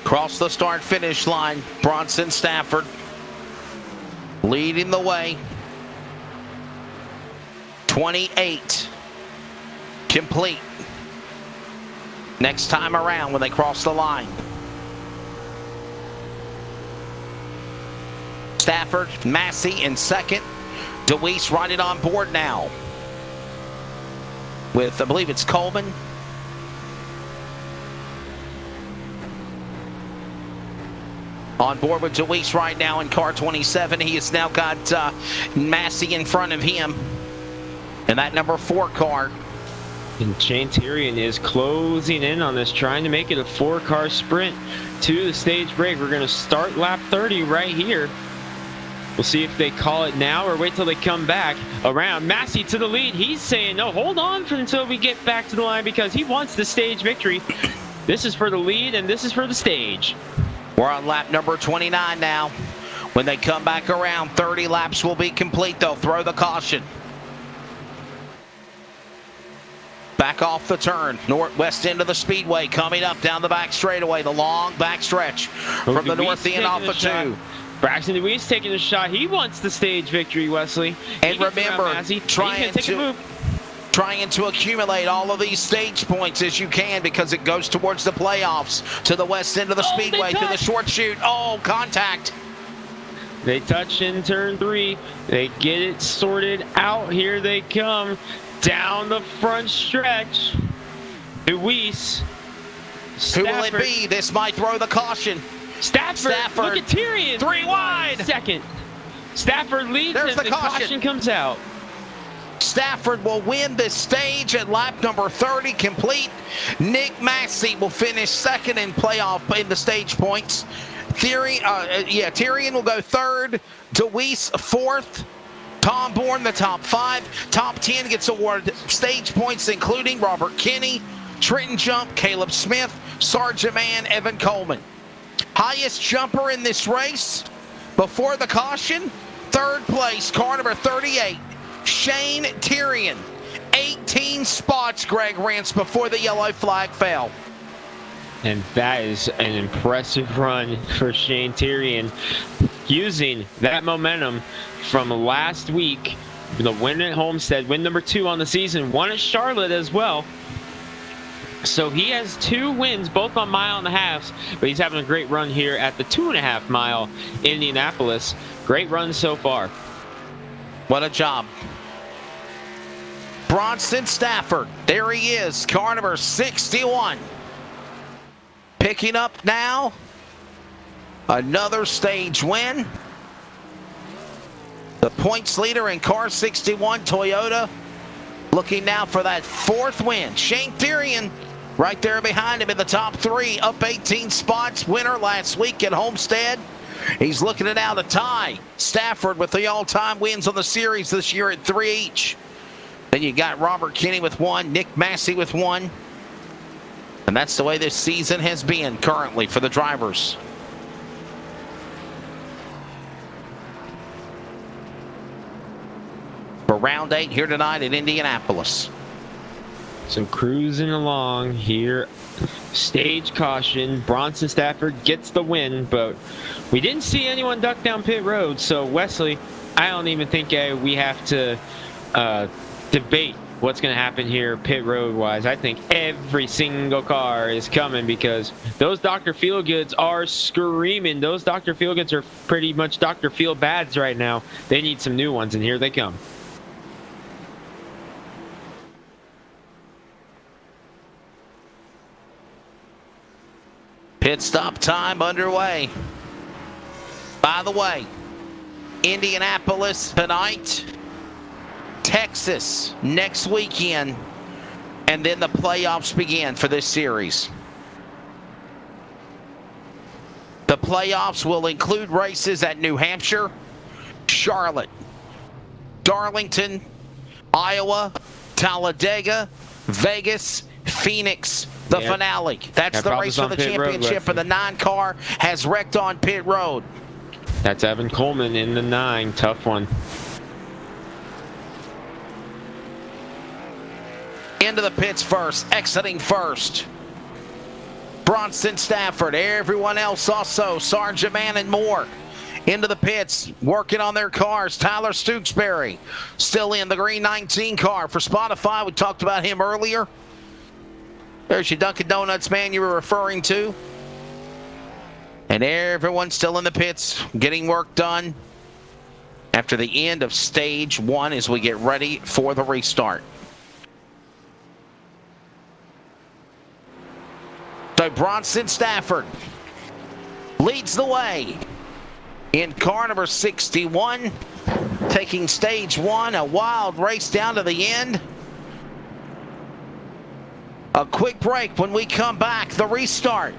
Across the start-finish line, Bronson Stafford leading the way. 28 complete. Next time around when they cross the line. Stafford, Massey in second. Deweese right on board now with, I believe it's Coleman. On board with Deweese right now in car 27. He has now got Massey in front of him in that number 4 car. And Shane Tyrion is closing in on this, trying to make it a 4-car sprint to the stage break. We're going to start lap 30 right here. We'll see if they call it now or wait till they come back around. Massey to the lead. He's saying, no, hold on until we get back to the line because he wants the stage victory. This is for the lead and this is for the stage. We're on lap number 29 now. When they come back around, 30 laps will be complete. They'll throw the caution. Back off the turn, northwest end of the speedway, coming up down the back straightaway, the long back stretch from the north end off of 2. Braxton Deweese taking a shot. He wants the stage victory, Wesley. And remember, trying to accumulate all of these stage points as you can because it goes towards the playoffs to the west end of the speedway to the short chute. Oh, contact. They touch in turn 3. They get it sorted out. Here they come down the front stretch. Deweese. Who will it be? This might throw the caution. Stafford. Look at Tyrion. 3 wide. Second. Stafford leads There's and the caution comes out. Stafford will win this stage at lap number 30 complete. Nick Massey will finish second in playoff in the stage points. Tyrion will go third. Deweese fourth. Tom Bourne the top 5. Top 10 gets awarded stage points including Robert Kinney, Trenton Jump, Caleb Smith, Sergeant Man, Evan Coleman. Highest jumper in this race before the caution, third place, car number 38. Shane Tyrion, 18 spots, Greg Rance, before the yellow flag fell. And that is an impressive run for Shane Tyrion, using that momentum from last week. The win at Homestead, win number 2 on the season, one at Charlotte as well. So he has 2 wins, both on mile and a halves, but he's having a great run here at the 2.5 mile Indianapolis. Great run so far. What a job. Bronson Stafford, there he is, car number 61. Picking up now another stage win. The points leader in car 61, Toyota, looking now for that 4th win. Shane Tyrion right there behind him in the top 3, up 18 spots. Winner last week at Homestead. He's looking at now to tie Stafford with the all-time wins on the series this year at 3 each. Then you got Robert Kinney with 1, Nick Massey with 1. And that's the way this season has been currently for the drivers. For round 8 here tonight at Indianapolis. So cruising along here. Stage caution. Bronson Stafford gets the win, but we didn't see anyone duck down pit road. So Wesley, I don't even think we have to debate what's going to happen here pit road wise. I think every single car is coming because those Dr. Feelgoods are screaming. Those Dr. Feelgoods are pretty much Dr. Feelbads right now. They need some new ones, and here they come. Pit stop time underway. By the way, Indianapolis tonight, Texas next weekend, and then the playoffs begin for this series. The playoffs will include races at New Hampshire, Charlotte, Darlington, Iowa, Talladega, Vegas, Phoenix, the finale. That's the race for the championship, and the 9 car has wrecked on pit road. That's Evan Coleman in the 9. Tough one. Into the pits first, exiting first. Bronson Stafford, everyone else also, Sergeant Mann and more. Into the pits, working on their cars. Tyler Stooksbury still in the green 19 car for Spotify. We talked about him earlier. There's your Dunkin' Donuts man you were referring to. And everyone's still in the pits, getting work done after the end of stage 1 as we get ready for the restart. So Bronson Stafford leads the way in car number 61, taking stage 1, a wild race down to the end. A quick break. When we come back, the restart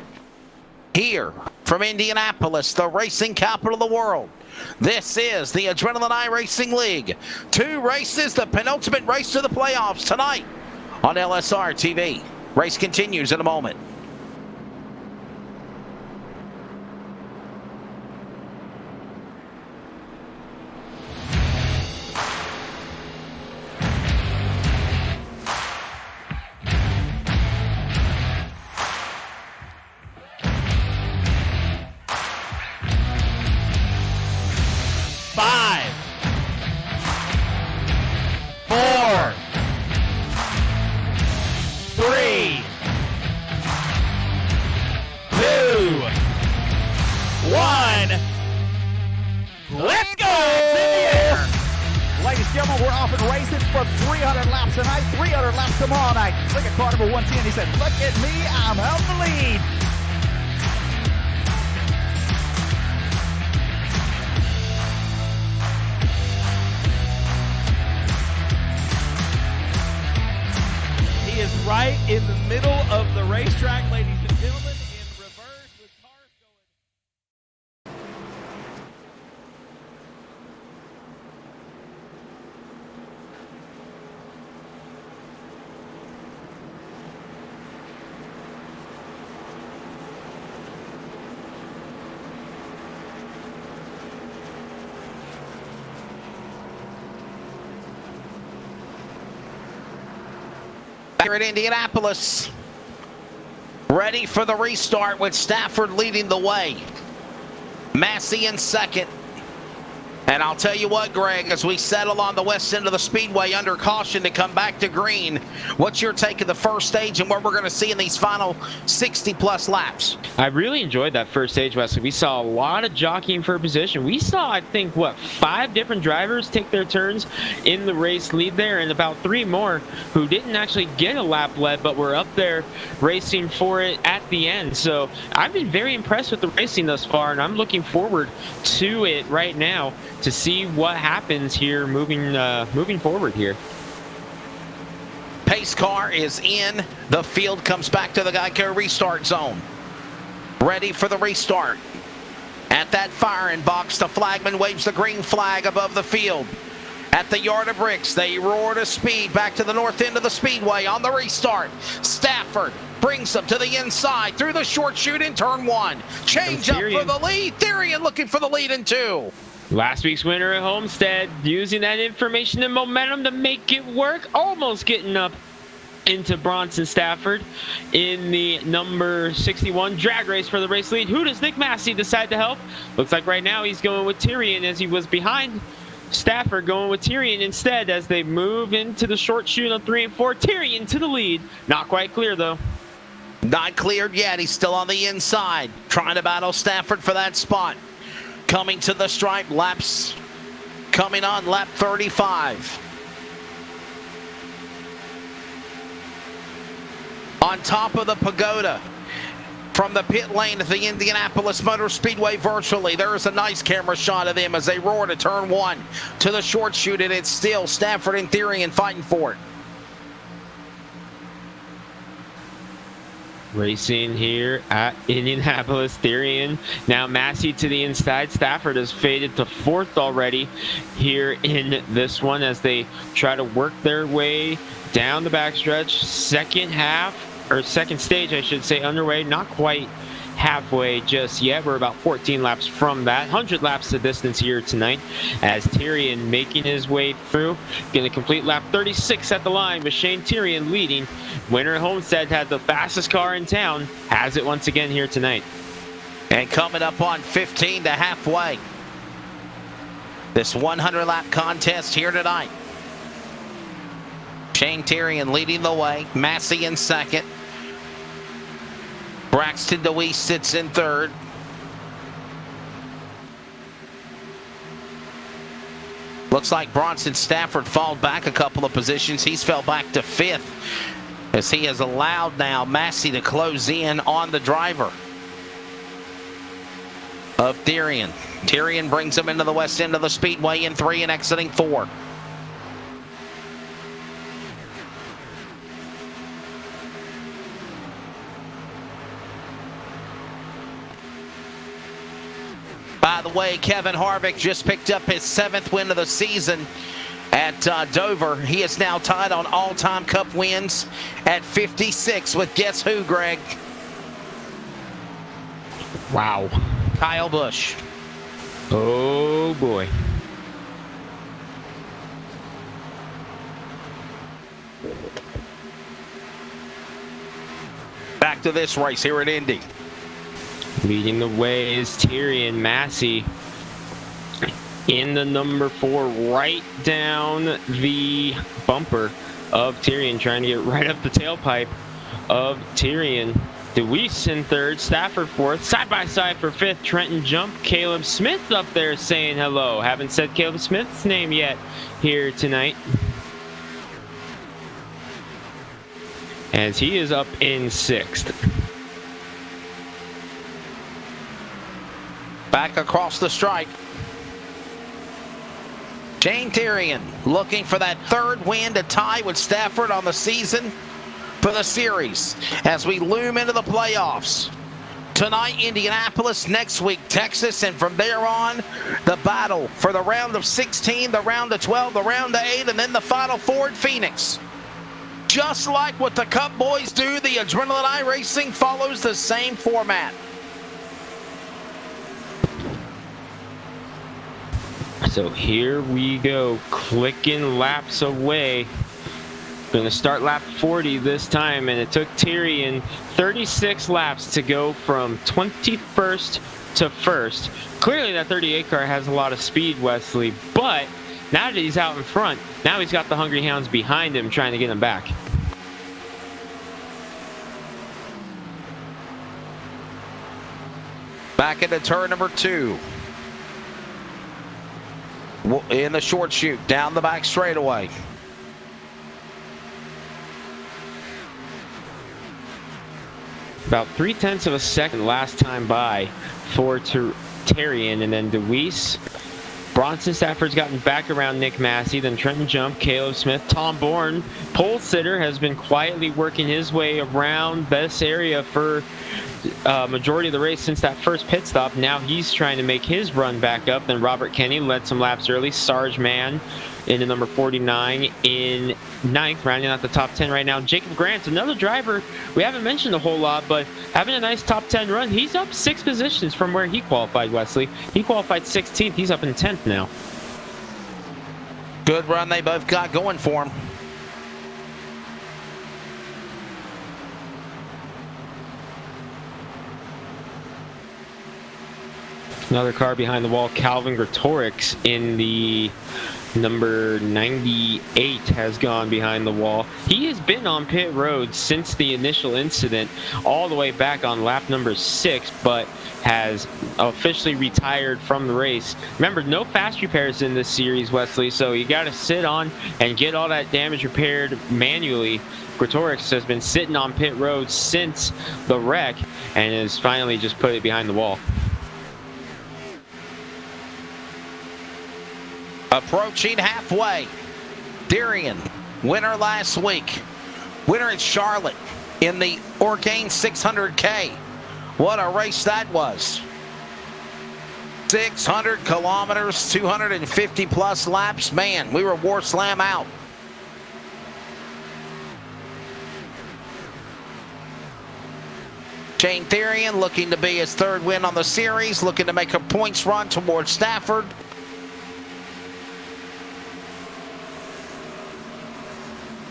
here from Indianapolis, the racing capital of the world. This is the Adrenaline iRacing League. 2 races, the penultimate race to the playoffs tonight on LSR TV. Race continues in a moment. We're off and racing for 300 laps tonight, 300 laps tomorrow night. Look at car number 110. He said, look at me, I'm held the lead. He is right in the middle of the racetrack, ladies and gentlemen, in reverse with cars going. Here at Indianapolis, ready for the restart with Stafford leading the way. Massey in second. And I'll tell you what, Greg, as we settle on the west end of the speedway under caution to come back to green, what's your take of the first stage and what we're going to see in these final 60-plus laps? I really enjoyed that first stage, Wesley. We saw a lot of jockeying for position. We saw, I think, 5 different drivers take their turns in the race lead there, and about 3 more who didn't actually get a lap lead, but were up there racing for it at the end. So I've been very impressed with the racing thus far, and I'm looking forward to it right now to see what happens here moving forward here. Pace car is in. The field comes back to the Geico restart zone. Ready for the restart. At that firing box, the flagman waves the green flag above the field. At the yard of bricks, they roar to speed back to the north end of the speedway on the restart. Stafford brings them to the inside through the short chute in turn 1. Change up for the lead. Therian looking for the lead in 2. Last week's winner at Homestead, using that information and momentum to make it work, almost getting up into Bronson Stafford in the number 61 drag race for the race lead. Who does Nick Massey decide to help? Looks like right now he's going with Tyrion, as he was behind Stafford, going with Tyrion instead as they move into the short chute on 3 and 4. Tyrion to the lead. Not quite clear though. Not cleared yet. He's still on the inside, trying to battle Stafford for that spot. Coming to the stripe, laps coming on lap 35. On top of the pagoda, from the pit lane at the Indianapolis Motor Speedway virtually, there is a nice camera shot of them as they roar to turn 1 to the short chute, and it's still Stafford and Therian fighting for it. Racing here at Indianapolis, Therian. Now Massey to the inside. Stafford has faded to 4th already here in this one as they try to work their way down the backstretch. Second stage, I should say, underway. Not quite halfway just yet. We're about 14 laps from that. 100 laps the distance here tonight as Tyrion making his way through. Going to complete lap 36 at the line with Shane Tyrion leading. Winner at Homestead had the fastest car in town. Has it once again here tonight. And coming up on 15 to halfway. This 100-lap contest here tonight. Shane Tyrion leading the way. Massey in second. Braxton DeWeese sits in third. Looks like Bronson Stafford fallen back a couple of positions. He's fell back to 5th as he has allowed now Massey to close in on the driver of Therian. Tyrion brings him into the west end of the speedway in 3 and exiting 4. By the way, Kevin Harvick just picked up his 7th win of the season at Dover. He is now tied on all-time Cup wins at 56 with guess who, Greg? Wow. Kyle Busch. Oh boy. Back to this race here at Indy. Leading the way is Tyrion. Massey in the number 4, right down the bumper of Tyrion, trying to get right up the tailpipe of Tyrion. DeWeese in 3rd, Stafford 4th, side by side for 5th. Trenton Jump, Caleb Smith up there saying hello. Haven't said Caleb Smith's name yet here tonight, as he is up in 6th. Back across the stripe. Shane Tyrion looking for that 3rd win to tie with Stafford on the season for the series as we loom into the playoffs. Tonight, Indianapolis. Next week, Texas. And from there on, the battle for the round of 16, the round of 12, the round of 8, and then the Final Four at Phoenix. Just like what the Cup boys do, the Adrenaline iRacing follows the same format. So here we go, clicking laps away. Going to start lap 40 this time, and it took Tyrion 36 laps to go from 21st to 1st. Clearly that 38 car has a lot of speed, Wesley, but now that he's out in front, now he's got the Hungry Hounds behind him trying to get him back. Back into turn number 2. In the short chute, down the back straightaway. About 0.3 of a second last time by for Tyrion, and then DeWeese, Bronson Stafford's gotten back around Nick Massey, then Trenton Jump, Caleb Smith, Tom Bourne. Pole sitter has been quietly working his way around this area for majority of the race since that first pit stop. Now he's trying to make his run back up. Then Robert Kenny led some laps early. Sarge Mann into number 49 in 9th, rounding out the top 10 right now. Jacob Grant, another driver we haven't mentioned a whole lot, but having a nice top 10 run. He's up 6 positions from where he qualified, Wesley. He qualified 16th. He's up in 10th now. Good run they both got going for him. Another car behind the wall, Calvin Gretorix in the number 98 has gone behind the wall. He has been on pit road since the initial incident, all the way back on lap number 6, but has officially retired from the race. Remember, no fast repairs in this series, Wesley, so you got to sit on and get all that damage repaired manually. Gretorix has been sitting on pit road since the wreck and has finally just put it behind the wall. Approaching halfway. Darian, winner last week. Winner at Charlotte in the Orgain 600K. What a race that was. 600 kilometers, 250 plus laps. Man, we were war slam out. Shane Therian looking to be his 3rd win on the series, looking to make a points run towards Stafford.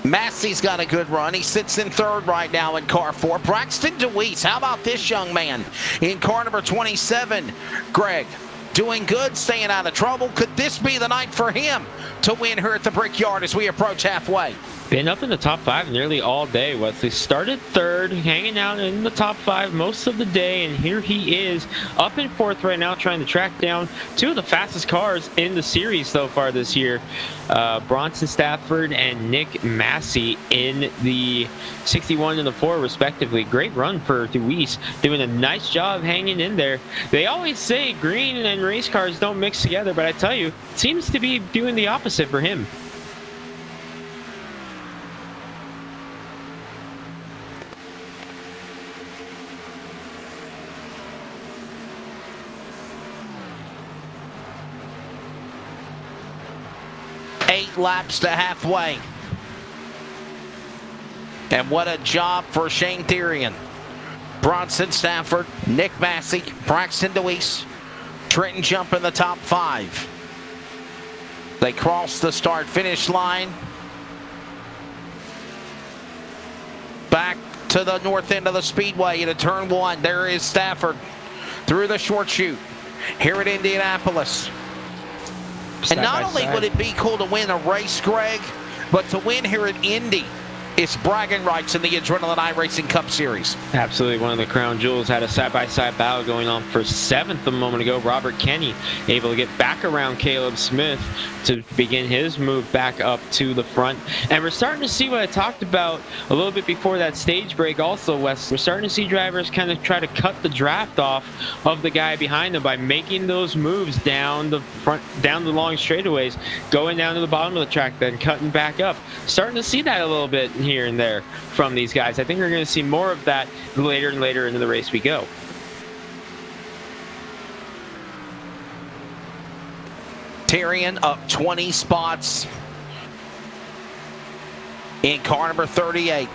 Massey's got a good run. He sits in 3rd right now in car 4. Braxton DeWeese, how about this young man in car number 27? Greg, doing good, staying out of trouble. Could this be the night for him to win here at the Brickyard as we approach halfway? Been up in the top 5 nearly all day, Wesley. Started 3rd, hanging out in the top 5 most of the day, and here he is up in 4th right now, trying to track down 2 of the fastest cars in the series so far this year. Bronson Stafford and Nick Massey in the 61 and the 4 respectively. Great run for Deweese, doing a nice job hanging in there. They always say green and race cars don't mix together, but I tell you, it seems to be doing the opposite for him. Laps to halfway. And what a job for Shane Therian. Bronson Stafford, Nick Massey, Braxton DeWeese, Trenton Jump in the top 5. They cross the start-finish line. Back to the north end of the speedway into turn 1. There is Stafford through the short chute here at Indianapolis. And not only would it be cool to win a race, Greg, but to win here at Indy, it's bragging rights in the Adrenaline iRacing Cup Series. Absolutely, one of the crown jewels. Had a side-by-side battle going on for 7th a moment ago. Robert Kenny able to get back around Caleb Smith to begin his move back up to the front. And we're starting to see what I talked about a little bit before that stage break also, Wes. We're starting to see drivers kind of try to cut the draft off of the guy behind them by making those moves down the front, down the long straightaways, going down to the bottom of the track, then cutting back up. Starting to see that a little bit here and there from these guys. I think we're going to see more of that later and later into the race we go. Therian up 20 spots in car number 38.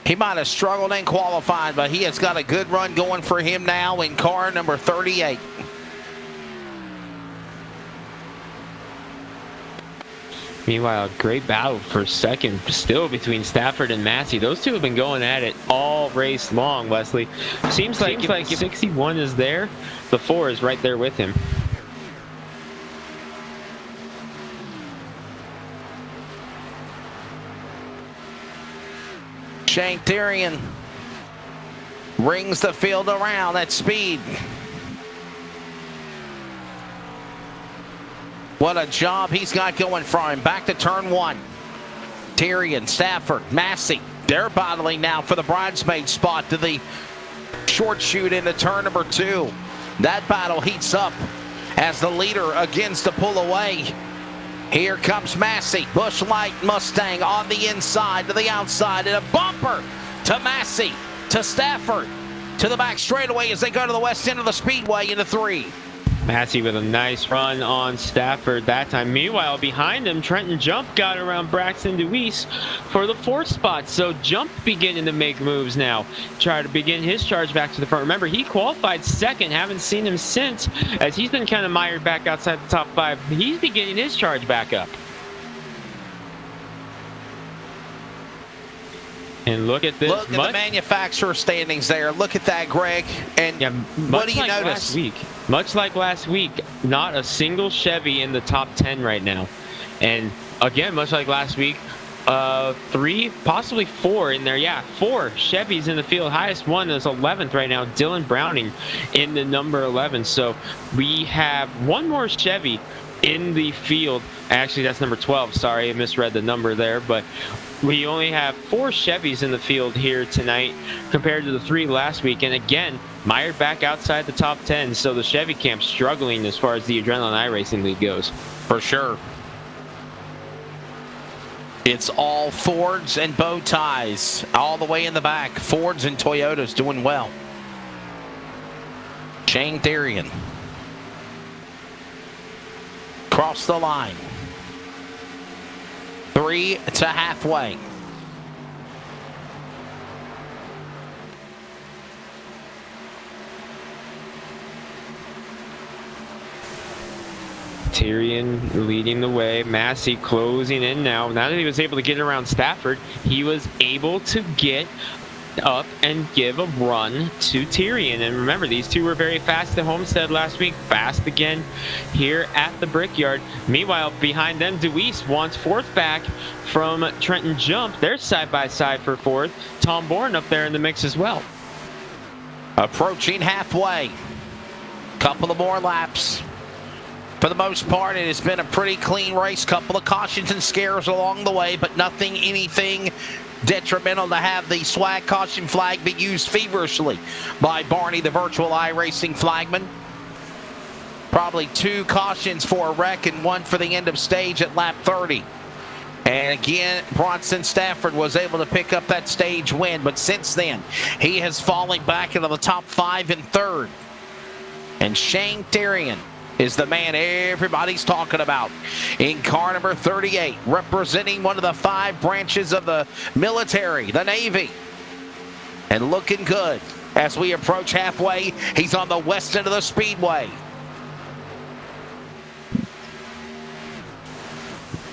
He might have struggled in qualifying, but he has got a good run going for him now in car number 38. Meanwhile, great battle for 2nd still between Stafford and Massey. Those two have been going at it all race long, Wesley. Seems like if 61 is there, the 4 is right there with him. Shane Therian rings the field around at speed. What a job he's got going for him. Back to turn 1. Therian, Stafford, Massey. They're battling now for the bridesmaid spot to the Short shoot into turn number 2. That battle heats up as the leader begins to pull away. Here comes Massey. Busch Light Mustang on the inside to the outside, and a bumper to Massey, to Stafford, to the back straightaway as they go to the west end of the speedway into 3. Massey with a nice run on Stafford that time. Meanwhile, behind him, Trenton Jump got around Braxton Deweese for the 4th spot. So Jump beginning to make moves now. Try to begin his charge back to the front. Remember, he qualified 2nd. Haven't seen him since, as he's been kind of mired back outside the top 5. He's beginning his charge back up. And look at this. Look at the manufacturer standings there. Look at that, Greg. And yeah, what do you notice? Much like last week, not a single Chevy in the top 10 right now. And again, much like last week, 3, possibly 4 in there. Yeah, 4 Chevys in the field. Highest one is 11th right now. Dylan Browning in the number 11. So we have one more Chevy in the field. Actually, that's number 12. Sorry, I misread the number there. But we only have 4 Chevys in the field here tonight compared to the 3 last week. And again, mired back outside the top 10. So the Chevy camp struggling as far as the Adrenaline iRacing League goes. For sure. It's all Fords and bow ties all the way in the back. Fords and Toyotas doing well. Shane Therian. Cross the line. 3 to halfway. Therian leading the way. Massey closing in now. Now that he was able to get around Stafford, he was able to get up and give a run to Therian. And remember, these two were very fast at Homestead last week. Fast again here at the Brickyard. Meanwhile, behind them, Deweese wants 4th back from Trenton Jump. They're side by side for 4th. Tom Bourne up there in the mix as well. Approaching halfway. Couple of more laps. For the most part, it has been a pretty clean race. Couple of cautions and scares along the way, but anything detrimental to have the swag caution flag be used feverishly by Barney, the virtual iRacing flagman. Probably 2 cautions for a wreck and 1 for the end of stage at lap 30. And again, Bronson Stafford was able to pick up that stage win, but since then, he has fallen back into the top 5 and 3rd. And Shane Therian is the man everybody's talking about in car number 38, representing one of the 5 branches of the military, the Navy. And looking good as we approach halfway. He's on the west end of the speedway.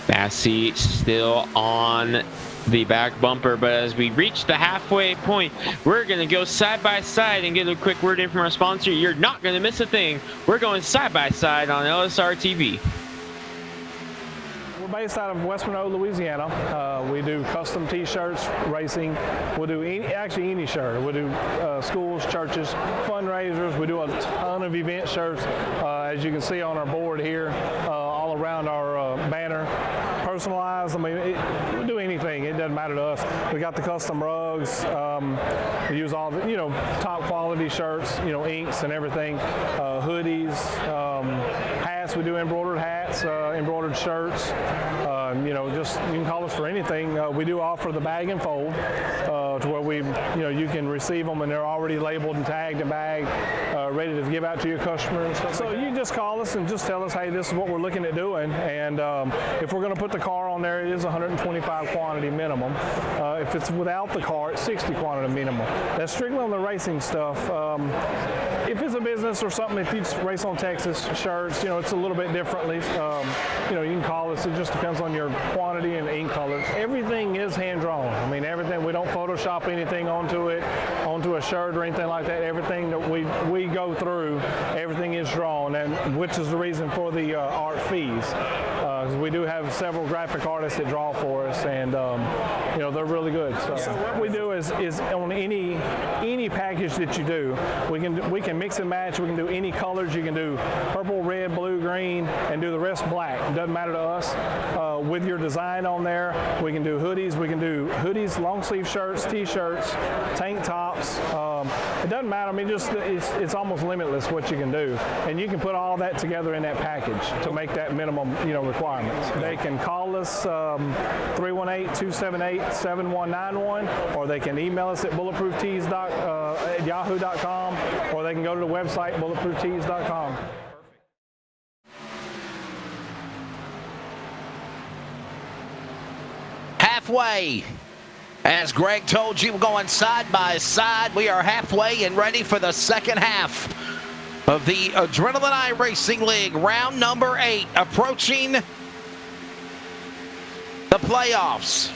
Massey still on the back bumper, but as we reach the halfway point, we're going to go side by side and get a quick word in from our sponsor. You're not going to miss a thing. We're going side by side on LSR TV. We're based out of West Monroe, Louisiana. We do custom t-shirts, racing. We'll do actually any shirt. We'll do schools, churches, fundraisers. We do a ton of event shirts, as you can see on our board here, all around our banner. Personalized, I mean, we do anything. It doesn't matter to us. We got the custom rugs. We use all the, top quality shirts, inks and everything, hoodies, hats. We do embroidered hats, embroidered shirts. Just you can call us for anything. We do offer the bag and fold to where you can receive them and they're already labeled and tagged and bagged, ready to give out to your customers. So you just call us and just tell us, hey, this is what we're looking at doing, and if we're going to put the car on there, it is 125 quantity minimum. If it's without the car, it's 60 quantity minimum. That's strictly on the racing stuff. If it's a business or something, if you race on Texas shirts, it's a little bit differently. You can call us. It just depends on your quantity and ink colors. Everything is hand drawn. I mean, everything. We don't Photoshop anything onto a shirt or anything like that. Everything that we go through, everything is drawn, and which is the reason for the art fees. We do have several graphic artists that draw for us, and they're really good. So what we do is on any package that you do, we can mix and match. We can do any colors. You can do purple, red, blue, green and do the rest black. It doesn't matter to us. With your design on there, we can do hoodies. We can do hoodies, long sleeve shirts, t-shirts, tank tops. It doesn't matter. I mean, just it's almost limitless what you can do, and you can put all that together in that package to make that minimum, requirements. They can call us 318-278-7191, or they can email us at bulletprooftees.yahoo.com, or they can go to the website bulletprooftees.com. Halfway. As Greg told you, we're going side by side. We are halfway and ready for the second half of the Adrenaline iRacing League, round number 8, approaching the playoffs.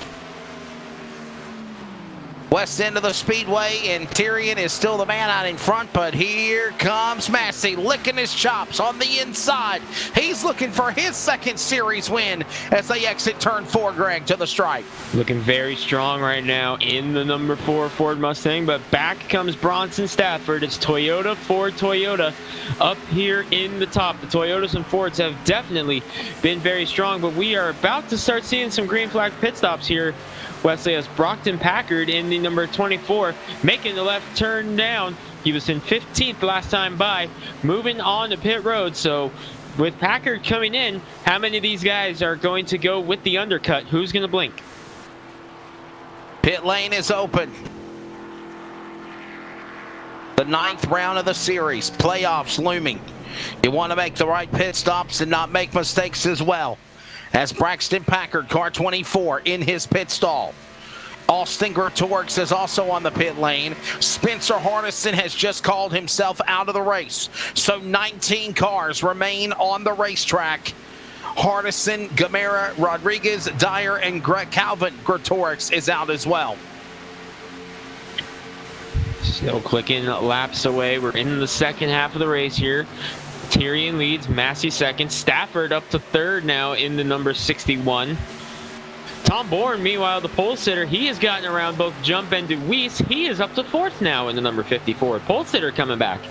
West end of the speedway, and Tyrion is still the man out in front, but here comes Massey licking his chops on the inside. He's looking for his second series win as they exit turn 4, Greg, to the stripe. Looking very strong right now in the number 4 Ford Mustang, but back comes Bronson Stafford. It's Toyota, Ford, Toyota up here in the top. The Toyotas and Fords have definitely been very strong, but we are about to start seeing some green flag pit stops here, Wesley, as Brockton Packard in the number 24 making the left turn down. He was in 15th last time by, moving on to pit road. So with Packard coming in, how many of these guys are going to go with the undercut? Who's going to blink? Pit lane is open. The 9th round of the series, playoffs looming. You want to make the right pit stops and not make mistakes as well. As Braxton Packard, car 24, in his pit stall. Austin Gretorix is also on the pit lane. Spencer Hardison has just called himself out of the race. So 19 cars remain on the racetrack. Hardison, Gamera, Rodriguez, Dyer, and Calvin Gretorix is out as well. Still clicking laps away. We're in the second half of the race here. Tyrion leads, Massey second, Stafford up to third now in the number 61. Tom Bourne, meanwhile, the pole sitter, he has gotten around both Jump and DeWeese. He is up to 4th now in the number 54. Pole sitter coming back.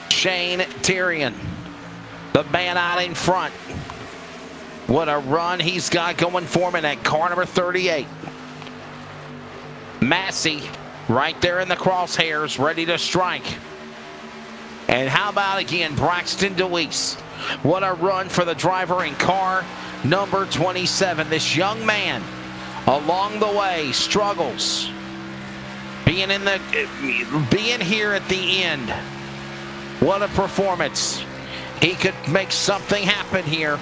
Shane Tyrion, the man out in front. What a run he's got going for him in that car number 38. Massey right there in the crosshairs, ready to strike. And how about again Braxton DeWeese? What a run for the driver in car number 27. This young man along the way struggles being here at the end. What a performance. He could make something happen here.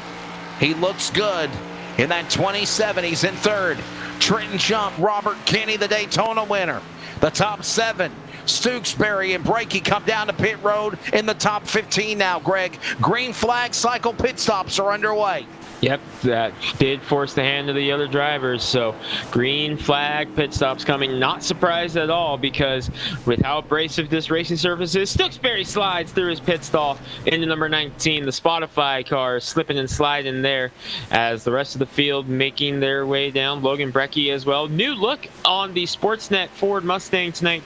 He looks good in that 27. He's in 3rd. Trenton Jump, Robert Kenny, the Daytona winner. The top 7, Stooksbury and Brakey come down to pit road in the top 15 now, Greg. Green flag cycle pit stops are underway. Yep, that did force the hand of the other drivers. So green flag pit stops coming. Not surprised at all, because with how abrasive this racing surface is, Stooksbury slides through his pit stall into number 19. The Spotify car slipping and sliding there as the rest of the field making their way down. Logan Brecky as well. New look on the Sportsnet Ford Mustang tonight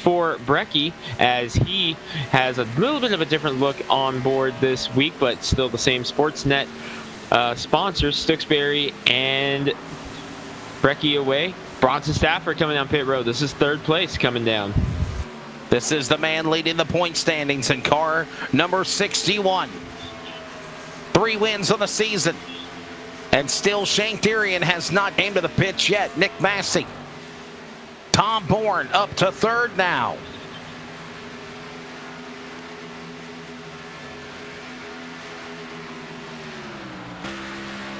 for Brecky, as he has a little bit of a different look on board this week, but still the same Sportsnet sponsors, Stooksbury and Brecky away. Bronson Stafford coming down pit road. This is 3rd place coming down. This is the man leading the point standings in car number 61. 3 wins on the season. And still Shane Tyrion has not came to the pitch yet. Nick Massey. Tom Bourne up to 3rd now.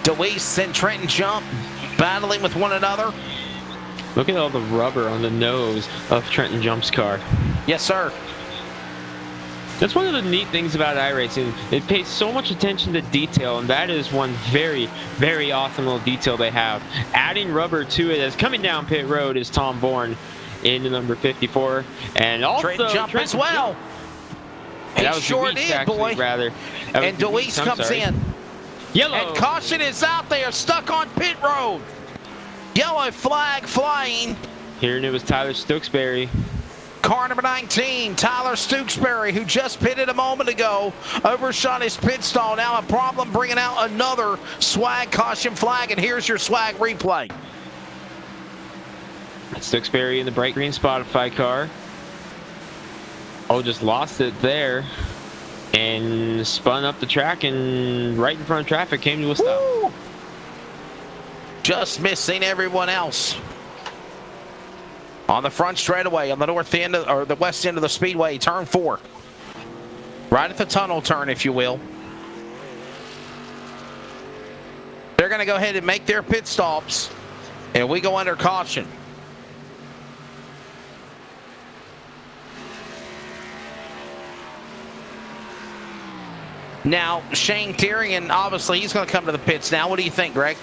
DeWeese and Trenton Jump battling with one another. Look at all the rubber on the nose of Trenton Jump's car. Yes, sir. That's one of the neat things about iRacing. It pays so much attention to detail, and that is one very, very awesome little detail they have. Adding rubber to it as coming down pit road is Tom Bourne in the number 54. And also Trenton Jump as well. He sure did, boy. And DeWeese comes in. Yellow. And caution is out there, stuck on pit road. Yellow flag flying. Here, and it was Tyler Stooksbury Car number 19, Tyler Stooksbury, who just pitted a moment ago, overshot his pit stall. Now a problem bringing out another swag caution flag, and here's your swag replay. Stooksbury in the bright green Spotify car. Oh, just lost it there and spun up the track, and right in front of traffic came to a stop. Woo! Just missing everyone else. On the front straightaway, on the north end of, or the west end of the speedway, turn 4. Right at the tunnel turn, if you will. They're going to go ahead and make their pit stops, and we go under caution. Now, Shane Tyrion, obviously, he's going to come to the pits now. What do you think, Greg?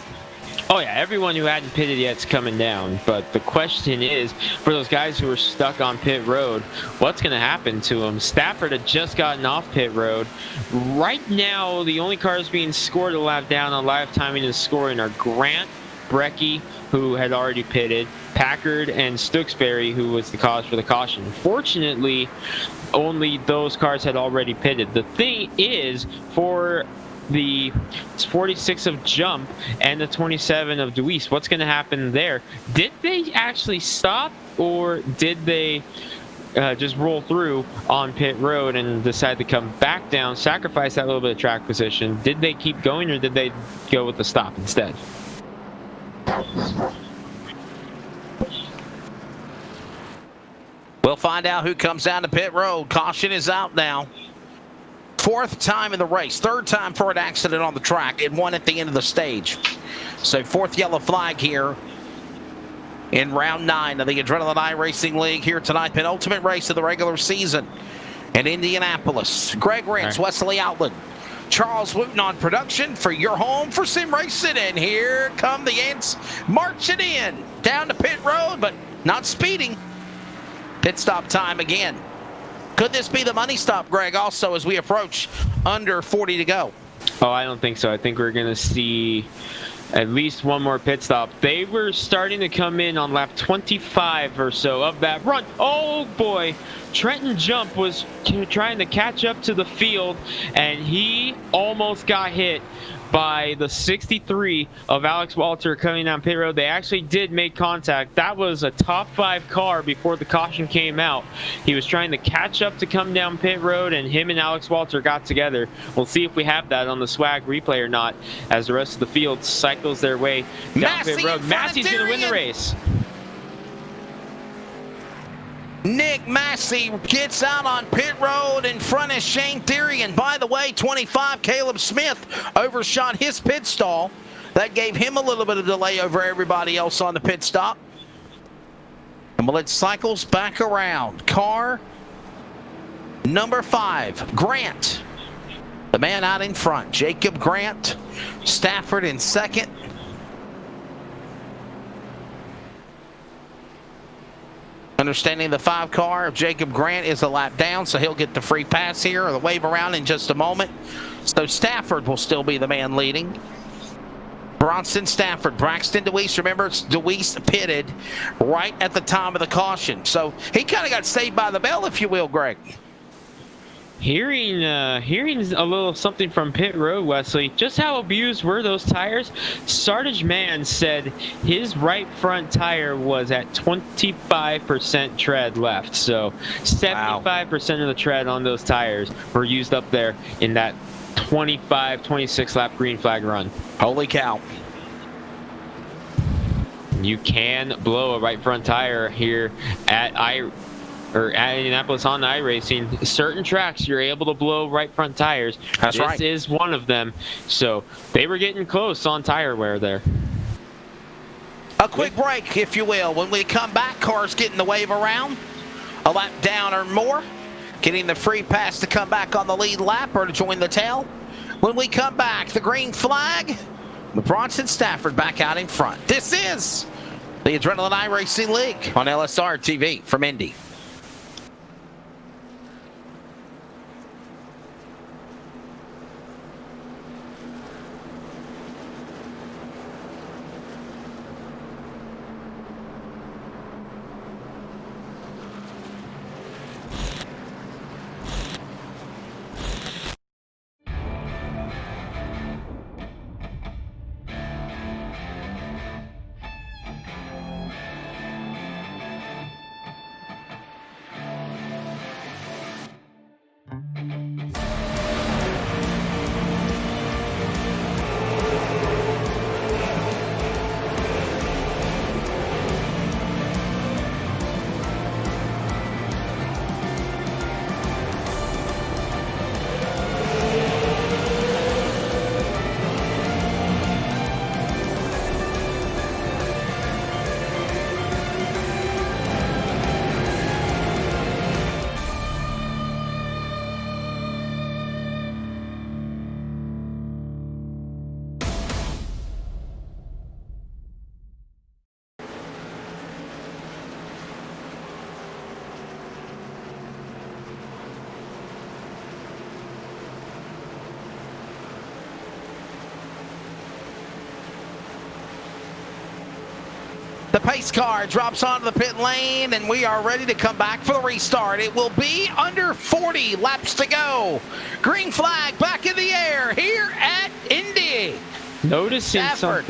Oh, yeah, everyone who hadn't pitted yet is coming down. But the question is, for those guys who are stuck on pit road, what's going to happen to them? Stafford had just gotten off pit road. Right now, the only cars being scored a lap down on live timing and scoring are Grant, Brecky, who had already pitted, Packard, and Stooksbury, who was the cause for the caution. Fortunately, only those cars had already pitted. The thing is, for the 46 of Jump and the 27 of Deweese, what's going to happen there? Did they actually stop, or did they just roll through on pit road and decide to come back down, sacrifice that little bit of track position? Did they keep going, or did they go with the stop instead? We'll find out who comes down to pit road. Caution is out now. 4th time in the race, 3rd time for an accident on the track, and 1 at the end of the stage. So 4th yellow flag here in round 9 of the Adrenaline iRacing League here tonight. Penultimate race of the regular season in Indianapolis. Greg Rentz, Wesley Outland, Charles Wooten on production for your home for sim racing. And here come the Ants marching in down to pit road, but not speeding. Pit stop time again. Could this be the money stop, Greg, also as we approach under 40 to go? Oh, I don't think so. I think we're going to see at least one more pit stop. They were starting to come in on lap 25 or so of that run. Oh, boy. Trenton Jump was trying to catch up to the field, and he almost got hit by the 63 of Alex Walter coming down pit road. They actually did make contact. That was a top 5 car before the caution came out. He was trying to catch up to come down pit road, and him and Alex Walter got together. We'll see if we have that on the swag replay or not as the rest of the field cycles their way down pit road. Massey's going to win the race. Nick Massey gets out on pit road in front of Shane Theory. And by the way, 25, Caleb Smith overshot his pit stall. That gave him a little bit of delay over everybody else on the pit stop. And well, it cycles back around. Car number 5, Grant. The man out in front, Jacob Grant. Stafford in 2nd. Understanding the 5 car of Jacob Grant is a lap down, so he'll get the free pass here or the wave around in just a moment. So Stafford will still be the man leading. Bronson Stafford, Braxton Deweese. Remember, Deweese pitted right at the time of the caution. So he kind of got saved by the bell, if you will, Greg. Hearing a little something from pit road, Wesley, just how abused were those tires? Sartage Man said his right front tire was at 25% tread left, so 75% of the tread on those tires were used up there in that 26 lap green flag run. Holy cow. You can blow a right front tire here at Indianapolis on iRacing. Certain tracks you're able to blow right front tires. That's right. This is one of them. So they were getting close on tire wear there. A quick break, if you will. When we come back, cars getting the wave around. A lap down or more. Getting the free pass to come back on the lead lap or to join the tail. When we come back, the green flag. Bronson Stafford back out in front. This is the Adrenaline iRacing League on LSR TV from Indy. The pace car drops onto the pit lane, and we are ready to come back for the restart. It will be under 40 laps to go. Green flag back in the air here at Indy. Noticing Stafford.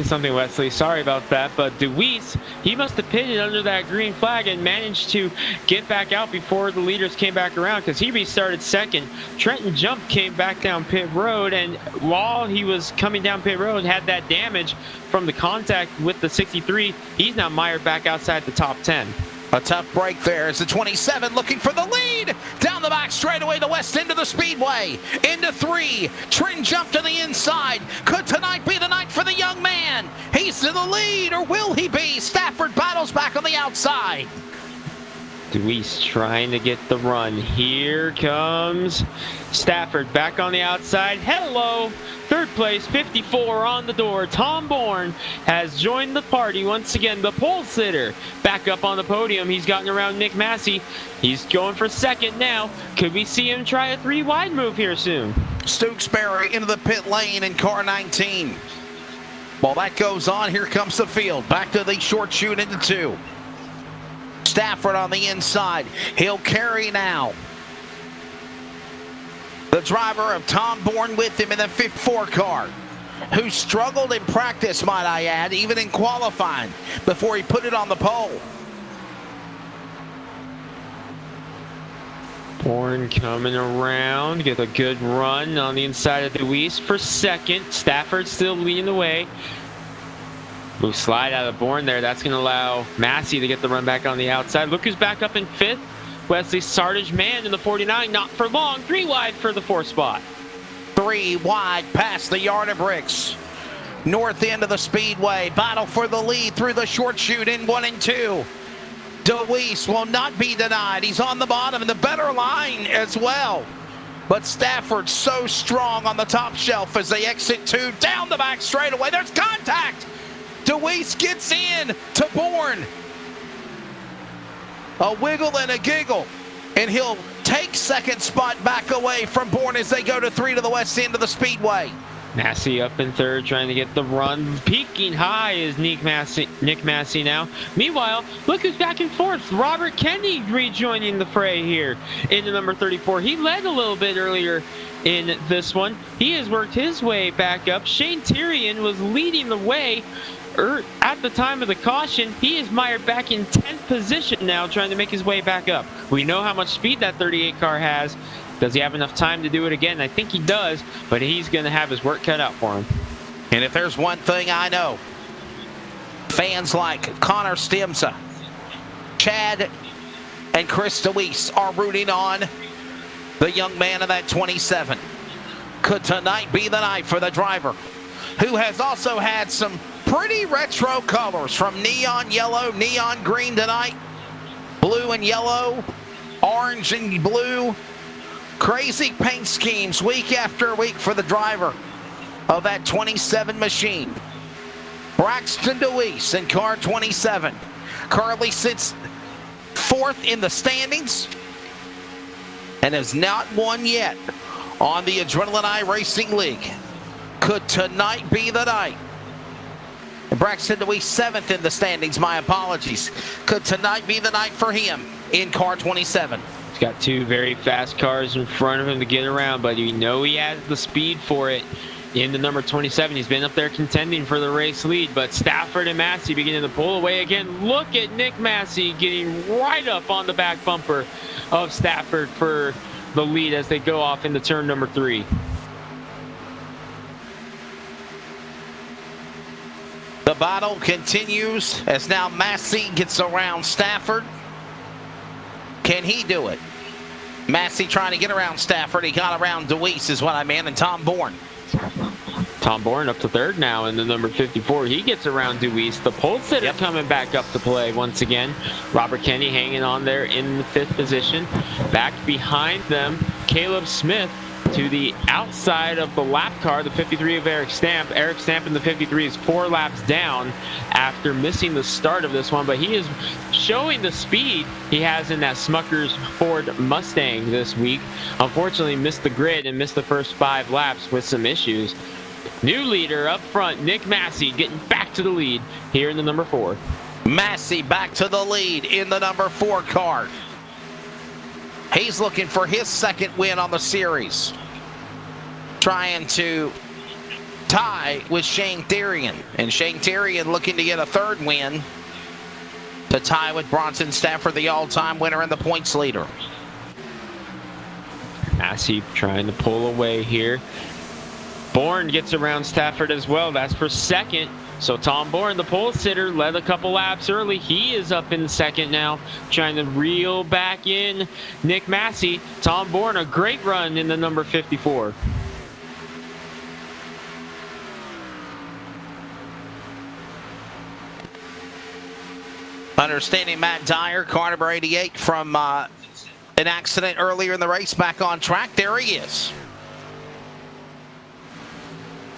something, Wesley. Sorry about that, but Deweese, he must have pitted under that green flag and managed to get back out before the leaders came back around, because he restarted second. Trenton Jump came back down pit road, and while he was coming down pit road, had that damage from the contact with the 63. He's now mired back outside the top 10. A tough break there as the 27 looking for the lead. Down the back straightaway, the west end of the speedway. Into 3. Trenton Jump to the inside. Could tonight be the night for the young man? He's to the lead, or will he be? Stafford battles back on the outside. Deweese trying to get the run. Here comes Stafford back on the outside. Hello! Third place, 54 on the door. Tom Bourne has joined the party once again. The pole sitter back up on the podium. He's gotten around Nick Massey. He's going for second now. Could we see him try a 3-wide move here soon? Stokesbury into the pit lane in car 19. While that goes on, here comes the field. Back to the short chute into 2. Stafford on the inside. He'll carry now. The driver of Tom Bourne with him in the 54 car, who struggled in practice, might I add, even in qualifying, before he put it on the pole. Bourne coming around, get a good run on the inside of Deweese for second. Stafford still leading the way. Move slide out of Bourne there. That's going to allow Massey to get the run back on the outside. Look who's back up in 5th. Wesley Sartage man in the 49. Not for long. 3 wide for the 4th spot. 3 wide past the yard of bricks. North end of the speedway. Battle for the lead through the short chute in 1 and 2. Deweese will not be denied. He's on the bottom and the better line as well. But Stafford so strong on the top shelf as they exit 2. Down the back straightaway. There's contact. Deweese gets in to Bourne. A wiggle and a giggle, and he'll take second spot back away from Bourne as they go to 3 to the west end of the speedway. Massey up in 3rd, trying to get the run. Peaking high is Nick Massey now. Meanwhile, look who's back in 4th. Robert Kennedy rejoining the fray here in the number 34. He led a little bit earlier in this one. He has worked his way back up. Shane Tyrion was leading the way at the time of the caution. He is mired back in 10th position now, trying to make his way back up. We know how much speed that 38 car has. Does he have enough time to do it again? I think he does, but he's going to have his work cut out for him. And if there's one thing I know, fans like Connor Stimsa, Chad, and Chris Deweese are rooting on the young man of that 27. Could tonight be the night for the driver, who has also had some pretty retro colors, from neon yellow, neon green tonight, blue and yellow, orange and blue. Crazy paint schemes week after week for the driver of that 27 machine. Braxton Deweese in car 27 currently sits 4th in the standings and has not won yet on the Adrenaline iRacing League. Could tonight be the night? Braxton Deweese 7th in the standings, my apologies. Could tonight be the night for him in car 27? He's got 2 very fast cars in front of him to get around, but you know he has the speed for it. In the number 27, he's been up there contending for the race lead, but Stafford and Massey beginning to pull away again. Look at Nick Massey getting right up on the back bumper of Stafford for the lead as they go off into turn number 3. The battle continues as now Massey gets around Stafford. Can he do it? Massey trying to get around Stafford. He got around Deweese is what I meant, and Tom Bourne. Tom Bourne up to 3rd now in the number 54. He gets around Deweese. The pole sitter coming back up to play once again. Robert Kenny hanging on there in the 5th position. Back behind them, Caleb Smith to the outside of the lap car, the 53 of Eric Stamp. Eric Stamp in the 53 is 4 laps down after missing the start of this one, but he is showing the speed he has in that Smucker's Ford Mustang this week. Unfortunately missed the grid and missed the first 5 laps with some issues. New leader up front, Nick Massey, getting back to the lead here in the number 4. Massey back to the lead in the number 4 car. He's looking for his second win on the series. Trying to tie with Shane Therian. And Shane Therian looking to get a third win to tie with Bronson Stafford, the all-time winner and the points leader. Massey trying to pull away here. Bourne gets around Stafford as well. That's for second. So Tom Bourne, the pole sitter, led a couple laps early. He is up in second now, trying to reel back in Nick Massey. Tom Bourne, a great run in the number 54. Understanding Matt Dyer, car number 88, from an accident earlier in the race, back on track. There he is.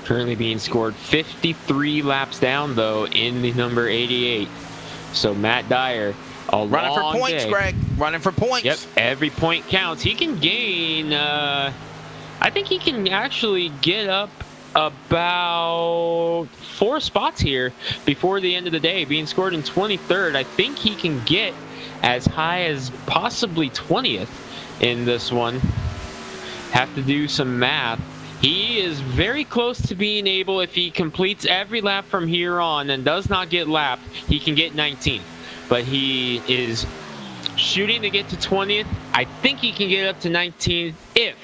Currently being scored 53 laps down, though, in the number 88. So Matt Dyer, running for points, day. Greg. Running for points. Yep, every point counts. He can gain, I think he can actually get up about 4 spots here before the end of the day, being scored in 23rd. I think he can get as high as possibly 20th in this one. Have to do some math. He is very close to being able, if he completes every lap from here on and does not get lapped, he can get 19th. But he is shooting to get to 20th. I think he can get up to 19th if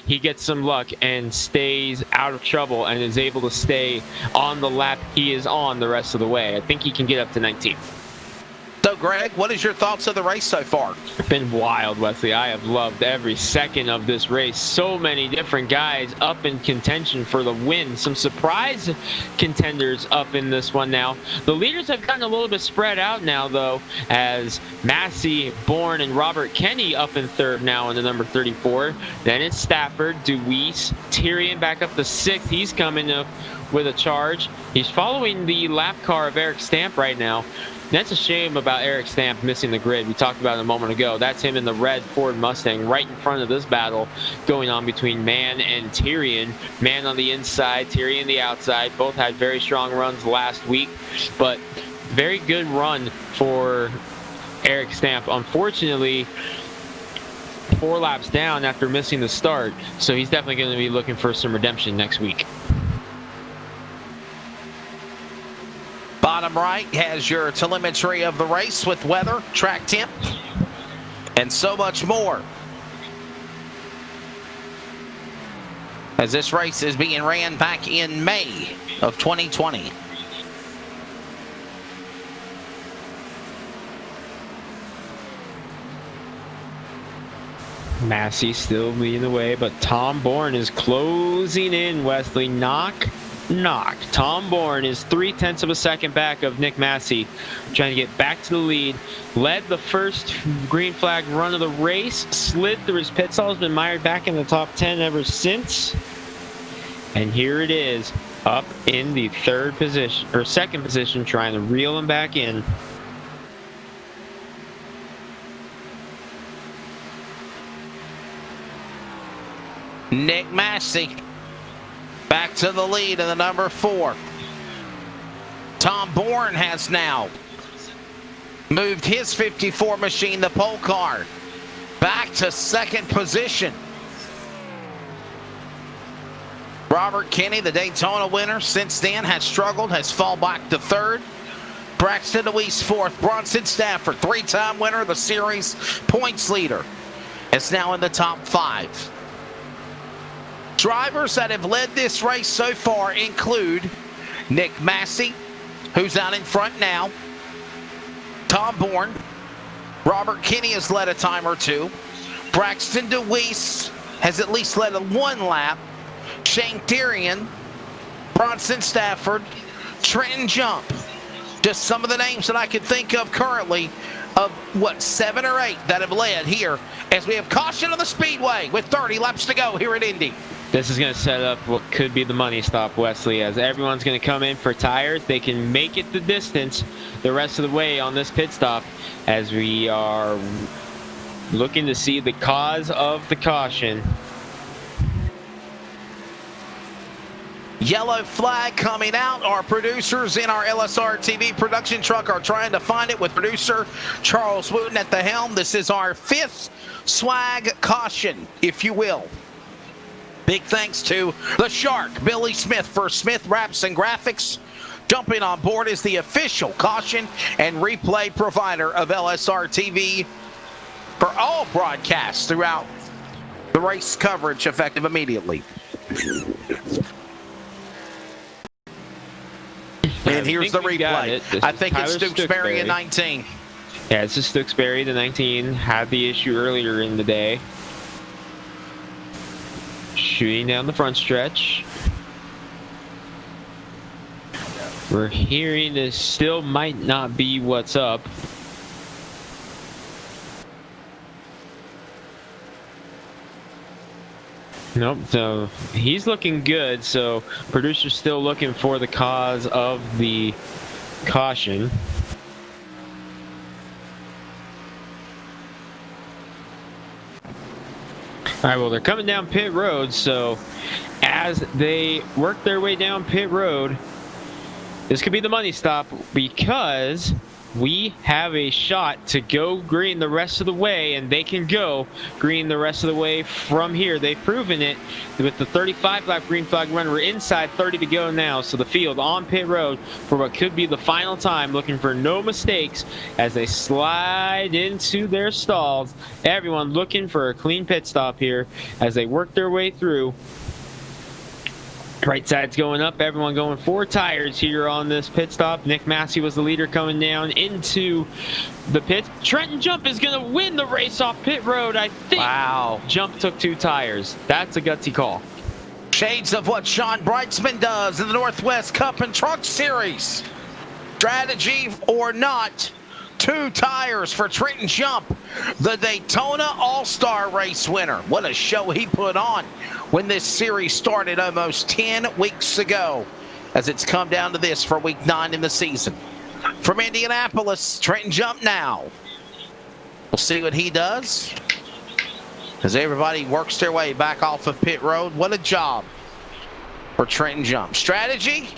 he gets some luck and stays out of trouble and is able to stay on the lap he is on the rest of the way. I think he can get up to 19th. So, Greg, what is your thoughts of the race so far? It's been wild, Wesley. I have loved every second of this race. So many different guys up in contention for the win. Some surprise contenders up in this one now. The leaders have gotten a little bit spread out now, though, as Massey, Bourne, and Robert Kenny up in third now in the number 34. Then it's Stafford, Deweese, Therian back up to 6th. He's coming up with a charge. He's following the lap car of Eric Stamp right now. That's a shame about Eric Stamp missing the grid. We talked about it a moment ago. That's him in the red Ford Mustang right in front of this battle going on between Mann and Therian. Mann on the inside, Therian the outside. Both had very strong runs last week, but very good run for Eric Stamp. Unfortunately, 4 laps down after missing the start, so he's definitely going to be looking for some redemption next week. Bottom right has your telemetry of the race with weather, track temp, and so much more. As this race is being ran back in May of 2020. Massey still leading the way, but Tom Bourne is closing in, Wesley. Knock. Tom Bourne is 0.3 of a second back of Nick Massey, trying to get back to the lead. Led the first green flag run of the race, slid through his pit stall, has been mired back in the top 10 ever since. And here it is, up in the second position, trying to reel him back in. Nick Massey back to the lead in the number 4. Tom Bourne has now moved his 54 machine, the pole car, back to second position. Robert Kenny, the Daytona winner, since then has struggled, has fallen back to third. Braxton Deweese 4th. Bronson Stafford, 3-time winner of the series, points leader, is now in the top 5. Drivers that have led this race so far include Nick Massey, who's out in front now, Tom Bourne, Robert Kenny has led a time or 2, Braxton Deweese has at least led 1 lap, Shane Therian, Bronson Stafford, Trenton Jump. Just some of the names that I can think of currently of, 7 or 8 that have led here as we have caution on the speedway with 30 laps to go here at Indy. This is going to set up what could be the money stop, Wesley, as everyone's going to come in for tires. They can make it the distance the rest of the way on this pit stop as we are looking to see the cause of the caution. Yellow flag coming out. Our producers in our LSR TV production truck are trying to find it with producer Charles Wooten at the helm. This is our 5th swag caution, if you will. Big thanks to the Shark, Billy Smith for Smith Wraps and Graphics. Jumping on board is the official caution and replay provider of LSR TV for all broadcasts throughout the race coverage, effective immediately. And here's the replay. I think it's Stokesbury in 19. Yeah, this is Stokesbury, the 19. Had the issue earlier in the day. Shooting down the front stretch. We're hearing this still might not be what's up. Nope, so he's looking good, so producer's still looking for the cause of the caution. All right, well, they're coming down pit road, so as they work their way down pit road, this could be the money stop because we have a shot to go green the rest of the way, and they can go green the rest of the way from here. They've proven it with the 35-lap green flag run. We're inside 30 to go now, so the field on pit road for what could be the final time, looking for no mistakes as they slide into their stalls. Everyone looking for a clean pit stop here as they work their way through. Right side's going up, everyone going 4 tires here on this pit stop. Nick Massey was the leader coming down into the pits. Trenton Jump is going to win the race off pit road, I think. Wow. Jump took 2 tires. That's a gutsy call. Shades of what Sean Brightsman does in the Northwest Cup and Truck Series. Strategy or not, 2 tires for Trenton Jump, the Daytona All-Star Race winner. What a show he put on when this series started almost 10 weeks ago, as it's come down to this for week 9 in the season. From Indianapolis, Trenton Jump now. We'll see what he does as everybody works their way back off of pit road. What a job for Trenton Jump. Strategy?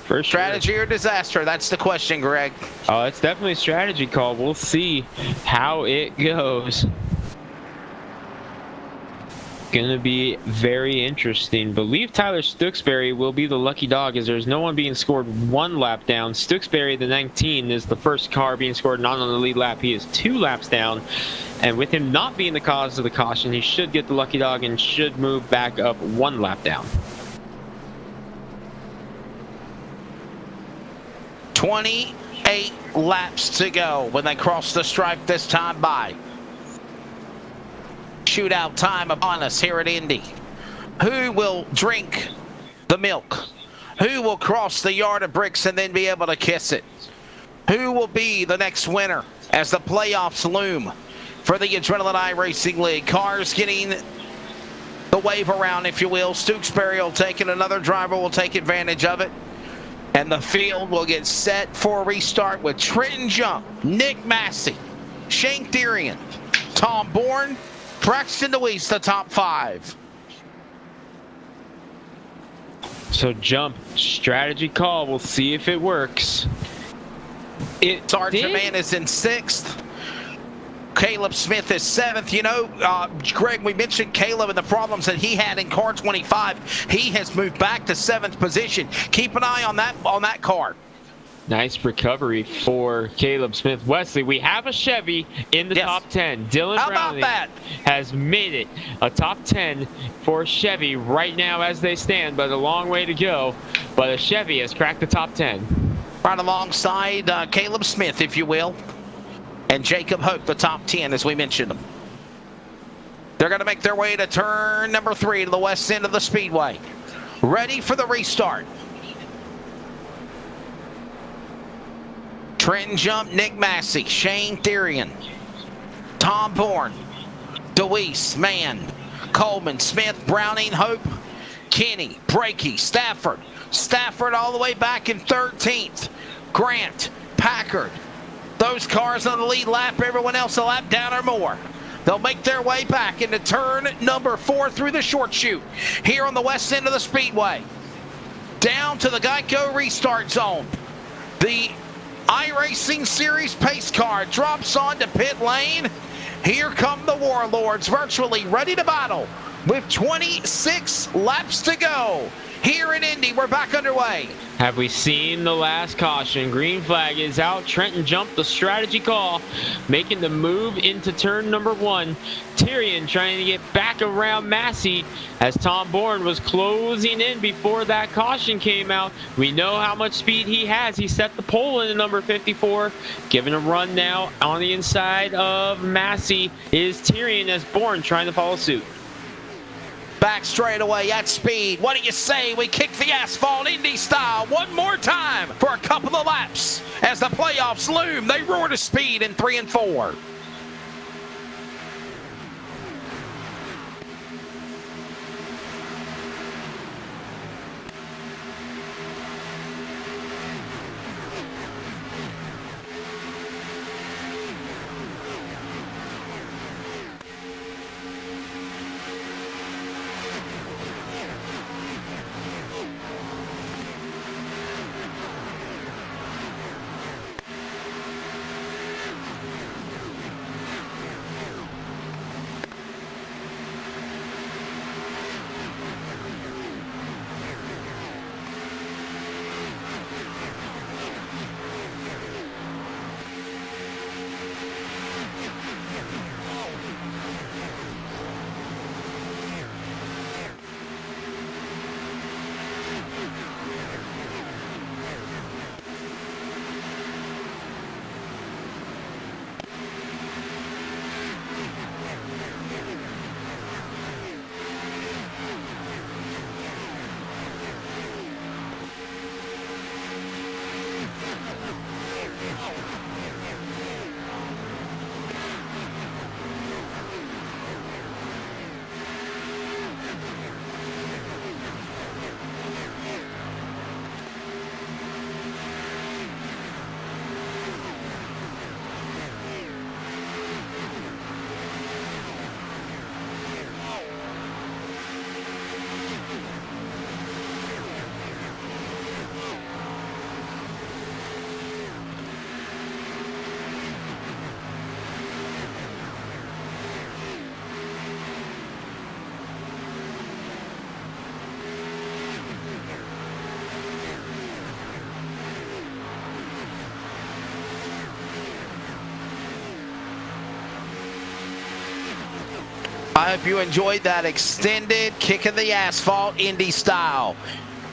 For sure. Strategy or disaster? That's the question, Greg. Oh, it's definitely a strategy call. We'll see how it goes. Gonna be very interesting. Believe Tyler Stokesbury will be the lucky dog as there's no one being scored 1 lap down. Stokesbury, the 19, is the first car being scored not on the lead lap. He is 2 laps down, and with him not being the cause of the caution, he should get the lucky dog and should move back up 1 lap down. 28 laps to go when they cross the stripe this time by. Shootout time upon us here at Indy. Who will drink the milk? Who will cross the yard of bricks and then be able to kiss it? Who will be the next winner as the playoffs loom for the Adrenaline iRacing League? Cars getting the wave around, if you will. Stokesbury will take it. Another driver will take advantage of it. And the field will get set for a restart with Trenton Jump, Nick Massey, Shane Therian, Tom Bourne, Braxton DeWeese, the top 5. So Jump, strategy call. We'll see if it works. Sergeant Man is in 6th. Caleb Smith is 7th. You know, Greg, we mentioned Caleb and the problems that he had in car 25. He has moved back to 7th position. Keep an eye on that car. Nice recovery for Caleb Smith. Wesley, we have a Chevy in the top 10. Dylan Browning has made it a top 10 for Chevy right now as they stand, but a long way to go. But a Chevy has cracked the top 10. Right alongside Caleb Smith, if you will, and Jacob Hope, the top 10, as we mentioned them. They're going to make their way to turn number 3 to the west end of the speedway. Ready for the restart. Trenton Jump, Nick Massey, Shane Therian, Tom Bourne, DeWeese, Mann, Coleman, Smith, Browning, Hope, Kenny, Brakey, Stafford all the way back in 13th. Grant, Packard, those cars on the lead lap, everyone else a lap down or more. They'll make their way back into turn number 4 through the short chute here on the west end of the speedway. Down to the Geico restart zone. The iRacing Series pace car drops onto pit lane. Here come the Warlords, virtually ready to battle with 26 laps to go. Here in Indy, we're back underway. Have we seen the last caution? Green flag is out. Trenton jumped the strategy call, making the move into turn number 1. Tyrion trying to get back around Massey as Tom Bourne was closing in before that caution came out. We know how much speed he has. He set the pole into number 54. Giving a run now on the inside of Massey is Tyrion as Bourne trying to follow suit. Back straight away at speed. What do you say? We kick the asphalt Indy style one more time for a couple of laps. As the playoffs loom, they roar to speed in 3 and 4. I hope you enjoyed that extended kick of the asphalt Indy style.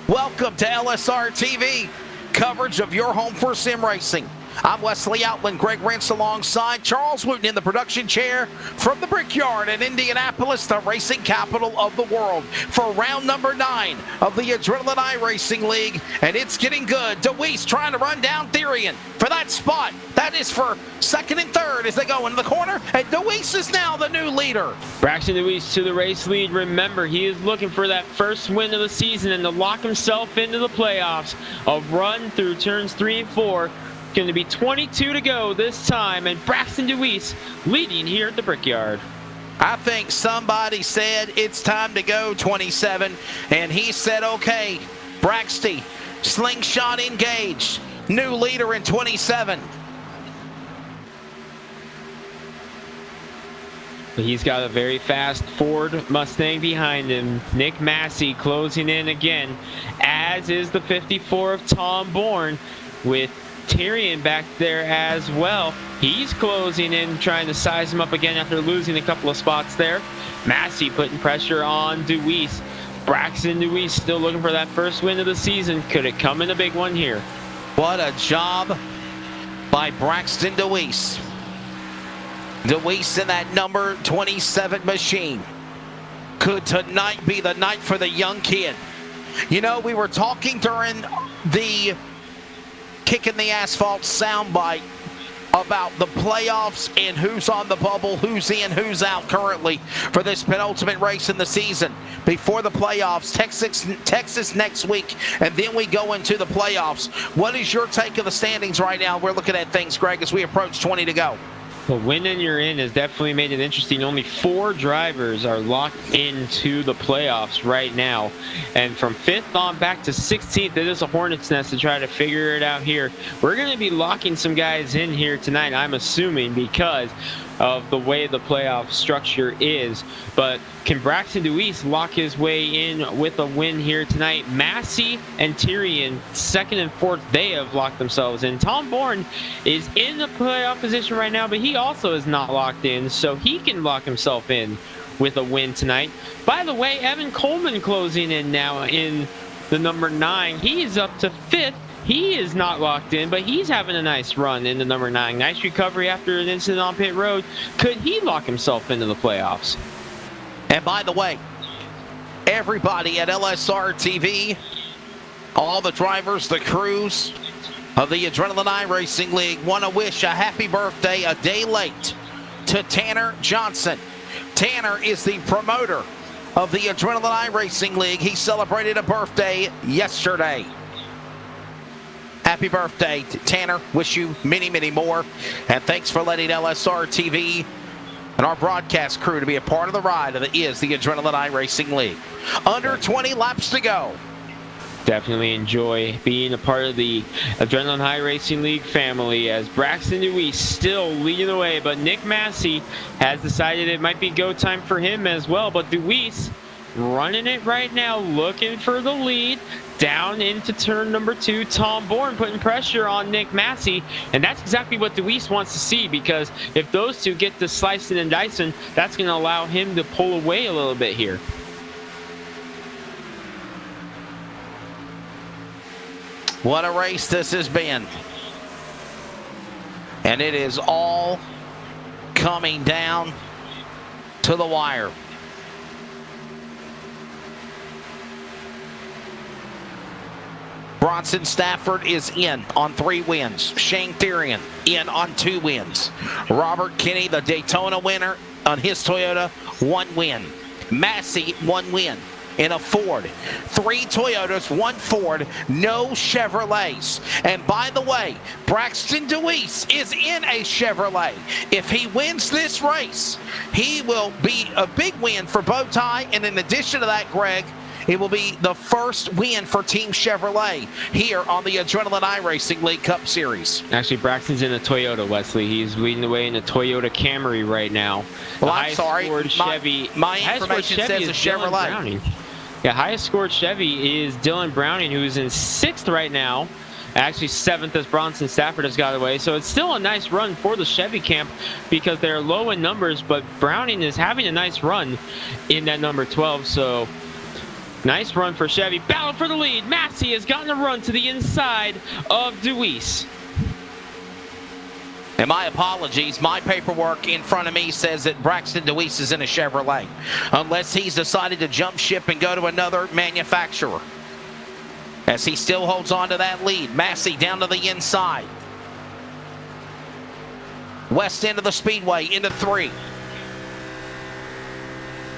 Welcome to LSR TV, coverage of your home for sim racing. I'm Wesley Outland, Greg Rentz alongside Charles Wooten in the production chair from the Brickyard in Indianapolis, the racing capital of the world, for round number 9 of the Adrenaline iRacing League, and it's getting good. DeWeese trying to run down Tyrion for that spot. That is for second and third as they go into the corner, and DeWeese is now the new leader. Braxton DeWeese to the race lead. Remember, he is looking for that first win of the season and to lock himself into the playoffs. A run through turns 3 and 4. Going to be 22 to go this time, and Braxton DeWeese leading here at the Brickyard. I think somebody said it's time to go 27, and he said, okay, Braxty, slingshot engaged, new leader in 27. He's got a very fast Ford Mustang behind him. Nick Massey closing in again, as is the 54 of Tom Bourne, with Tyrion back there as well. He's closing in, trying to size him up again after losing a couple of spots there. Massey putting pressure on DeWeese. Braxton DeWeese still looking for that first win of the season. Could it come in a big one here? What a job by Braxton DeWeese. DeWeese in that number 27 machine. Could tonight be the night for the young kid? You know, we were talking during the Kicking the Asphalt soundbite about the playoffs and who's on the bubble, who's in, who's out currently for this penultimate race in the season. Before the playoffs, Texas next week, and then we go into the playoffs. What is your take of the standings right now? We're looking at things, Greg, as we approach 20 to go. The win and you're in has definitely made it interesting. Only 4 drivers are locked into the playoffs right now. And from 5th on back to 16th, it is a hornet's nest to try to figure it out here. We're going to be locking some guys in here tonight, I'm assuming, because of the way the playoff structure is. But can Braxton DeWeese lock his way in with a win here tonight? Massey and Tyrion, 2nd and 4th, they have locked themselves in. Tom Bourne is in the playoff position right now, but he also is not locked in, so he can lock himself in with a win tonight. By the way, Evan Coleman closing in now in the number 9. He is up to 5th. He is not locked in, but he's having a nice run in the number 9. Nice recovery after an incident on pit road. Could he lock himself into the playoffs? And by the way, everybody at LSR TV, all the drivers, the crews of the Adrenaline iRacing League want to wish a happy birthday a day late to Tanner Johnson. Tanner is the promoter of the Adrenaline iRacing League. He celebrated a birthday yesterday. Happy birthday, Tanner. Wish you many, many more. And thanks for letting LSR TV and our broadcast crew to be a part of the ride that is the Adrenaline iRacing League. Under 20 laps to go. Definitely enjoy being a part of the Adrenaline iRacing League family, as Braxton DeWeese still leading the way, but Nick Massey has decided it might be go time for him as well. But DeWeese running it right now, looking for the lead. Down into turn number 2, Tom Bourne putting pressure on Nick Massey, and that's exactly what DeWeese wants to see, because if those two get to slicing and dicing, that's going to allow him to pull away a little bit here. What a race this has been. And it is all coming down to the wire. Bronson Stafford is in on 3 wins. Shane Therian in on 2 wins. Robert Kinney, the Daytona winner, on his Toyota, 1 win. Massey, 1 win in a Ford. 3 Toyotas, 1 Ford, no Chevrolets. And by the way, Braxton DeWeese is in a Chevrolet. If he wins this race, he will be a big win for Bowtie. And in addition to that, Greg, it will be the first win for Team Chevrolet here on the Adrenaline iRacing League Cup Series. Actually, Braxton's in a Toyota, Wesley. He's leading the way in a Toyota Camry right now. Well, I'm sorry. My information says a Chevrolet. Yeah, highest scored Chevy is Dylan Browning, who's in 6th right now. Actually 7th as Bronson Stafford has got away. So it's still a nice run for the Chevy camp because they're low in numbers, but Browning is having a nice run in that number 12. So nice run for Chevy. Battle for the lead. Massey has gotten a run to the inside of DeWeese. And my apologies, my paperwork in front of me says that Braxton DeWeese is in a Chevrolet, unless he's decided to jump ship and go to another manufacturer, as he still holds on to that lead. Massey down to the inside. West end of the speedway into 3.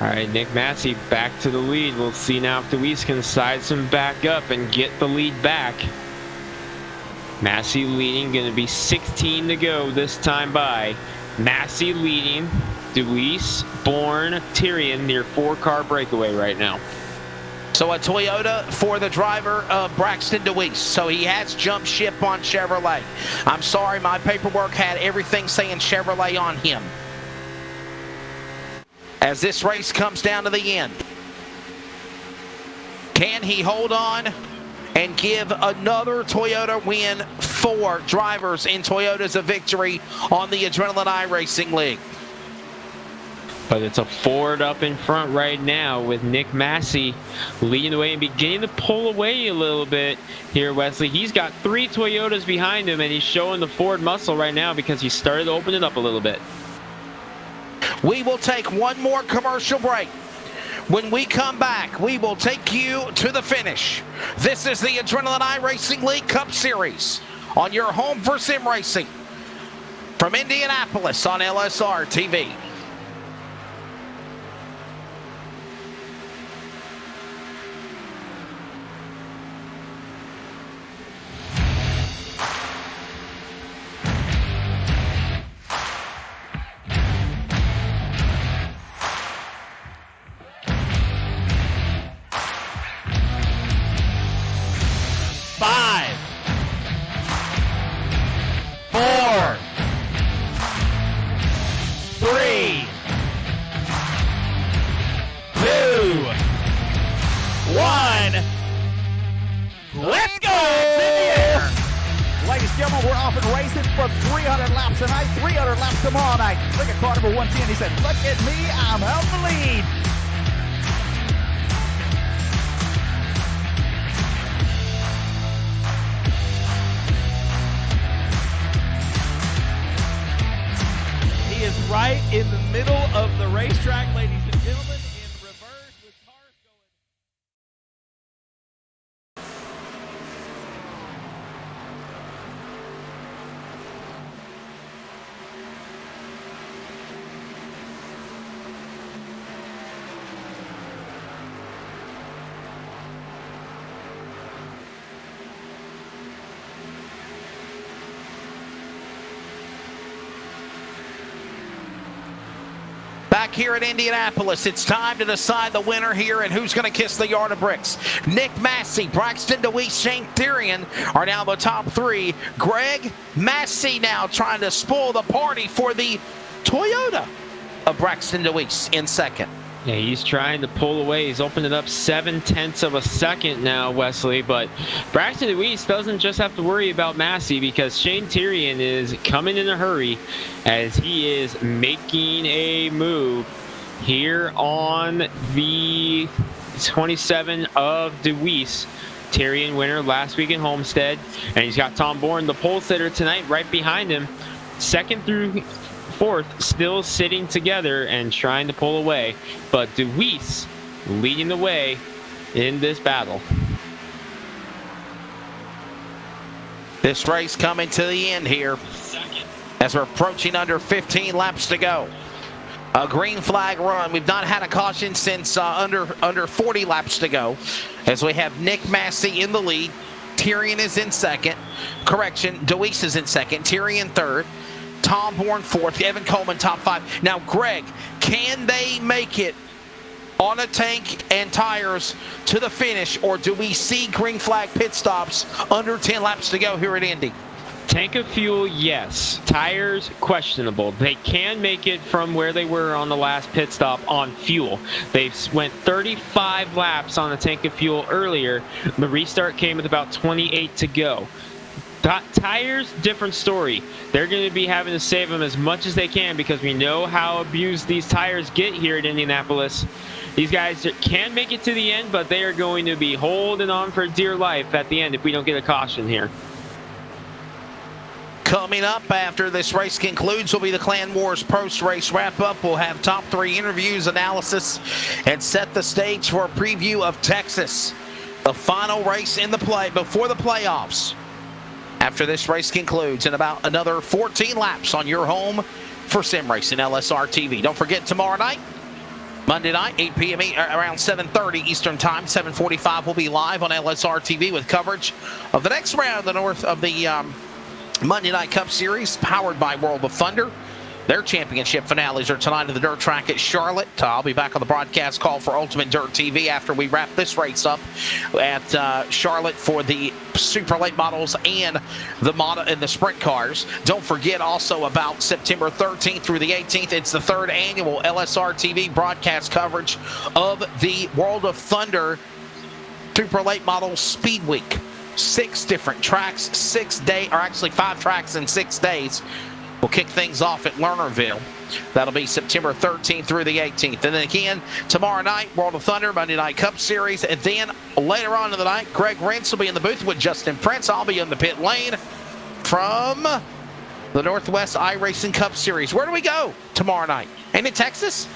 All right, Nick Massey back to the lead. We'll see now if DeWeese can size him back up and get the lead back. Massey leading, going to be 16 to go this time by. Massey leading, DeWeese, Bourne, Tyrion near 4-car breakaway right now. So a Toyota for the driver of Braxton DeWeese. So he has jumped ship on Chevrolet. I'm sorry, my paperwork had everything saying Chevrolet on him. As this race comes down to the end, can he hold on and give another Toyota win for drivers in Toyotas a victory on the Adrenaline iRacing League? But it's a Ford up in front right now with Nick Massey leading the way and beginning to pull away a little bit here, Wesley. He's got 3 Toyotas behind him, and he's showing the Ford muscle right now because he started to open it up a little bit. We will take one more commercial break. When we come back, we will take you to the finish. This is the Adrenaline iRacing League Cup Series on your home for sim racing from Indianapolis on LSR TV. We're off and racing for 300 laps tonight, 300 laps tomorrow night. Look at car number 110. He said, look at me, I'm out the lead. He is right in the middle of the racetrack, ladies and gentlemen, in reverse with cars going. Back here at Indianapolis, it's time to decide the winner here and who's going to kiss the yard of bricks. Nick Massey, Braxton DeWeese, Shane Therian are now the top three. Greg Massey now trying to spoil the party for the Toyota of Braxton DeWeese in second. Yeah, he's trying to pull away. He's opened it up 0.7 of a second now, Wesley. But Braxton DeWeese doesn't just have to worry about Massey because Shane Therian is coming in a hurry as he is making a move here on the 27 of DeWeese. Therian winner last week in Homestead. And he's got Tom Bourne, the pole sitter, tonight right behind him. Second through fourth still sitting together and trying to pull away, but DeWeese leading the way in this battle. This race coming to the end here as we're approaching under 15 laps to go. A green flag run. We've not had a caution since under 40 laps to go as we have Nick Massey in the lead. Therian is in second. Correction, DeWeese is in second. Therian third. Tom Bourne fourth, Evan Coleman top five. Now, Greg, can they make it on a tank and tires to the finish, or do we see green flag pit stops under 10 laps to go here at Indy? Tank of fuel, yes. Tires, questionable. They can make it from where they were on the last pit stop on fuel. They went 35 laps on the tank of fuel earlier. The restart came with about 28 to go. Tires, different story. They're going to be having to save them as much as they can because we know how abused these tires get here at Indianapolis. These guys can make it to the end, but they are going to be holding on for dear life at the end if we don't get a caution here. Coming up after this race concludes will be the Clan Wars post-race wrap-up. We'll have top three interviews, analysis, and set the stage for a preview of Texas, the final race in the play before the playoffs. After this race concludes in about another 14 laps on your home for Sim Racing LSR TV. Don't forget tomorrow night, Monday night, 8 p.m. around 7:30 Eastern Time, 7:45 will be live on LSR TV with coverage of the next round of the North of the Monday Night Cup Series, powered by World of Thunder. Their championship finales are tonight at the dirt track at Charlotte. I'll be back on the broadcast call for Ultimate Dirt TV after we wrap this race up at Charlotte for the super late models and the sprint cars. Don't forget also about September 13th through the 18th. It's the third annual LSR TV broadcast coverage of the World of Thunder Super Late Model Speed Week. 6 different tracks, 5 tracks in 6 days. We'll kick things off at Lernerville. That'll be September 13th through the 18th. And then again, tomorrow night, World of Thunder, Monday Night Cup Series. And then later on in the night, Greg Rentz will be in the booth with Justin Prince. I'll be in the pit lane from the Northwest iRacing Cup Series. Where do we go tomorrow night? Ain't it Texas?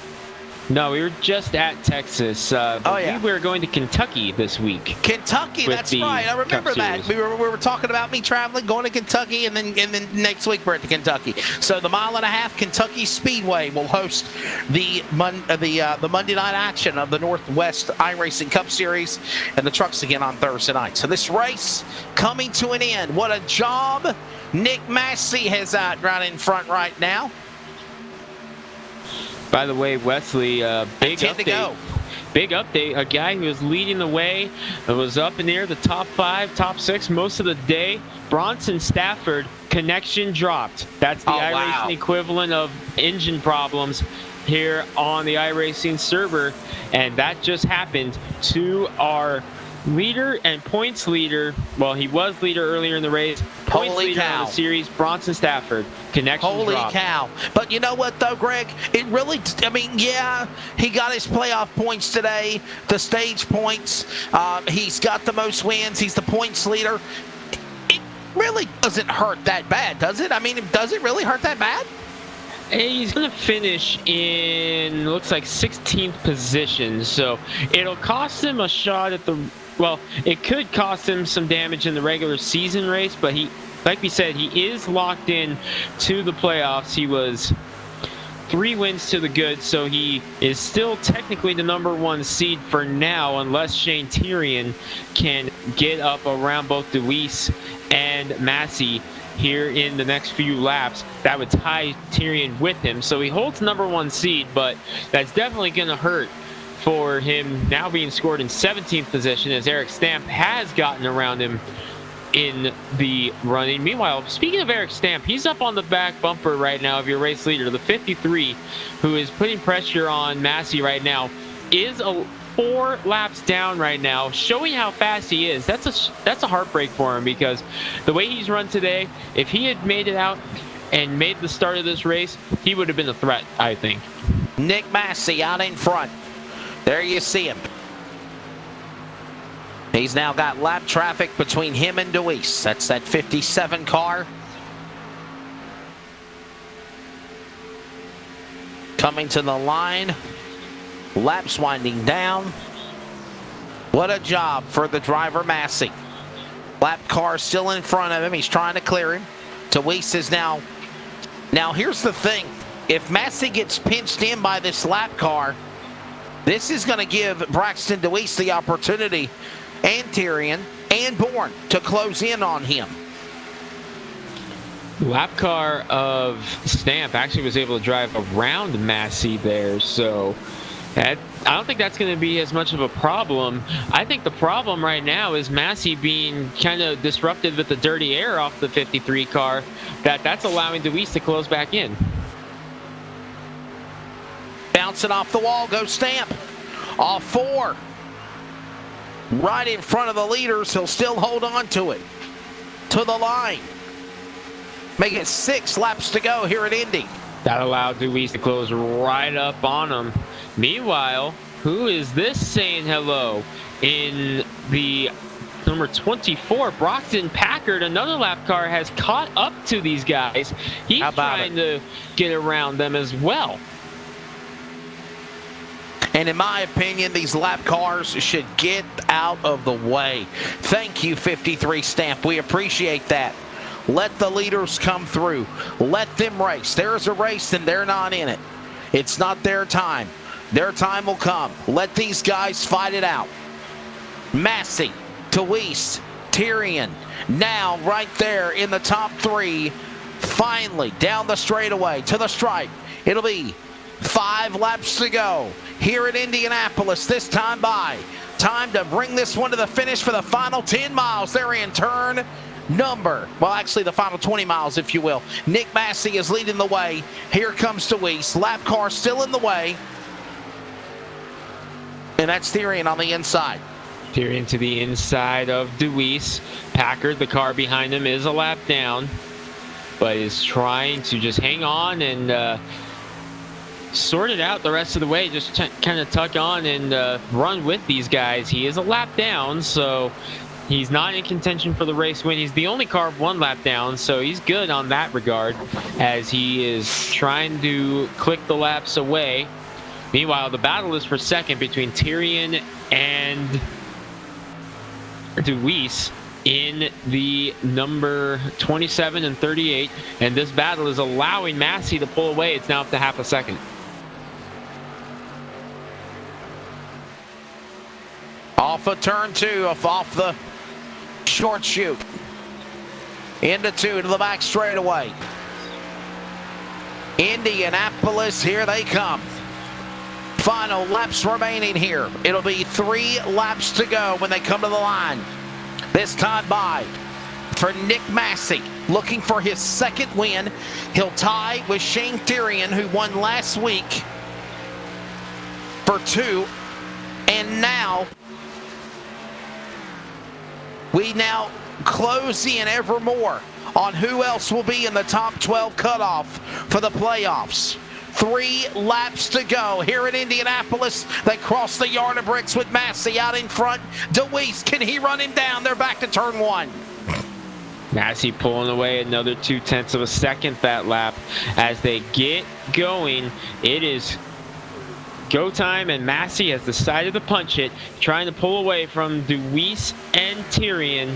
No, we were just at Texas. We were going to Kentucky this week. Kentucky, that's right. I remember that. We were talking about me traveling, going to Kentucky, and then next week we're at Kentucky. So the mile and a half Kentucky Speedway will host the Monday night action of the Northwest iRacing Cup Series and the trucks again on Thursday night. So this race coming to an end. What a job Nick Massey has right in front right now. By the way, Wesley, big update. Big update. A guy who was leading the way, was up near the top 5, top 6 most of the day. Bronson Stafford, connection dropped. That's the iRacing equivalent of engine problems here on the iRacing server. And that just happened to our leader and points leader. Well, he was leader earlier in the race. points Holy leader cow. on the series, Bronson Stafford. Connection Holy dropped. cow. But you know what, though, Greg? It really, I mean, yeah, he got his playoff points today, the stage points. He's got the most wins. He's the points leader. It really doesn't hurt that bad, does it? I mean, does it really hurt that bad? He's going to finish in, looks like 16th position, so it'll cost him a shot at the, well, it could cost him some damage in the regular season race, but he, like we said, he is locked in to the playoffs. He was 3 wins to the good, so he is still technically the #1 seed for now, unless Shane Tyrion can get up around both Deweese and Massey here in the next few laps. That would tie Tyrion with him, so he holds #1 seed, but that's definitely going to hurt for him now being scored in 17th position, as Eric Stamp has gotten around him in the running. Meanwhile, speaking of Eric Stamp, he's up on the back bumper right now of your race leader, the 53, who is putting pressure on Massey right now, is 4 laps down right now, showing how fast he is. That's a heartbreak for him, because the way he's run today, if he had made it out and made the start of this race, he would have been a threat, I think. Nick Massey out in front. There you see him. He's now got lap traffic between him and Deweese. That's that 57 car. Coming to the line. Laps winding down. What a job for the driver, Massey. Lap car still in front of him. He's trying to clear him. Deweese is now... Now, here's the thing. If Massey gets pinched in by this lap car, this is going to give Braxton Deweese the opportunity, and Tyrion and Bourne, to close in on him. Lap car of Stamp actually was able to drive around Massey there, so I don't think that's going to be as much of a problem. I think the problem right now is Massey being kind of disrupted with the dirty air off the 53 car. That's allowing Deweese to close back in. Bouncing off the wall goes Stamp. Off 4. Right in front of the leaders. He'll still hold on to it. To the line. Make it 6 laps to go here at Indy. That allowed Deweese to close right up on him. Meanwhile, who is this saying hello? In the number 24, Brockton Packard, another lap car, has caught up to these guys. He's trying to get around them as well. And in my opinion, these lap cars should get out of the way. Thank you, 53 Stamp. We appreciate that. Let the leaders come through. Let them race. There's a race and they're not in it. It's not their time. Their time will come. Let these guys fight it out. Massey, Deweese, Tyrion, now right there in the top 3. Finally, down the straightaway to the stripe. It'll be 5 laps to go here at Indianapolis, this time by. Time to bring this one to the finish for the final 10 miles. They're in turn number, well, actually the final 20 miles, if you will. Nick Massey is leading the way. Here comes Deweese. Lap car still in the way. And that's Tyrion on the inside. Tyrion to the inside of Deweese. Packard, the car behind him, is a lap down, but is trying to just hang on and sort it out the rest of the way. Just kind of tuck on and run with these guys. He is a lap down, so he's not in contention for the race win. He's the only car 1 lap down, so he's good on that regard, as he is trying to click the laps away. Meanwhile, the battle is for second between Tyrion and Deweese in the number 27 and 38, and this battle is allowing Massey to pull away. It's now up to half a second. Off of turn 2, off the short chute. Into 2 to the back straightaway. Indianapolis, here they come. Final laps remaining here. It'll be 3 laps to go when they come to the line. This time by for Nick Massey, looking for his 2nd win. He'll tie with Shane Tyrion, who won last week, for 2. And now, we now close in ever more on who else will be in the top 12 cutoff for the playoffs. 3 laps to go here in Indianapolis. They cross the yard of bricks with Massey out in front. DeWeese, can he run him down? They're back to turn 1. Massey pulling away another 0.2 of a second that lap. As they get going, it is go time, and Massey has decided to punch it, trying to pull away from DeWeese and Tyrion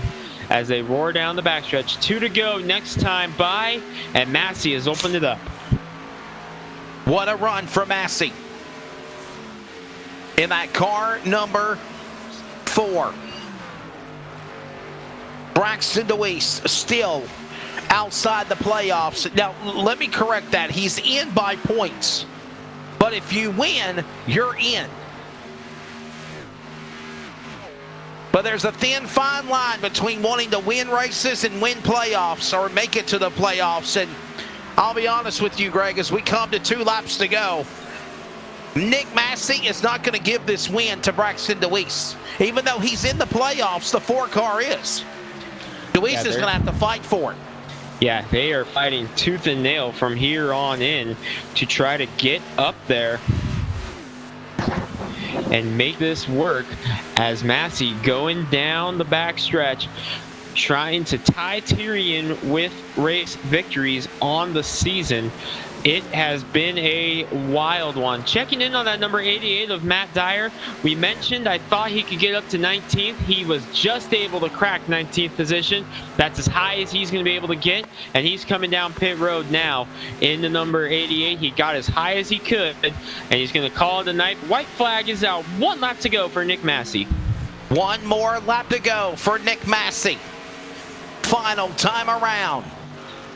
as they roar down the backstretch. 2 to go next time by, and Massey has opened it up. What a run for Massey in that car number 4. Braxton DeWeese still outside the playoffs. Now, let me correct that. He's in by points. But if you win, you're in. But there's a thin, fine line between wanting to win races and win playoffs or make it to the playoffs. And I'll be honest with you, Greg, as we come to 2 laps to go, Nick Massey is not going to give this win to Braxton DeWeese. Even though he's in the playoffs, the 4 car is. DeWeese is going to have to fight for it. Yeah, they are fighting tooth and nail from here on in to try to get up there and make this work, as Massey going down the backstretch, trying to tie Tyrion with race victories on the season. It has been a wild one. Checking in on that number 88 of Matt Dyer, we mentioned I thought he could get up to 19th. He was just able to crack 19th position. That's as high as he's going to be able to get, and he's coming down pit road now in the number 88. He got as high as he could, and he's going to call it a night. White flag is out. 1 lap to go for Nick Massey. 1 more lap to go for Nick Massey. Final time around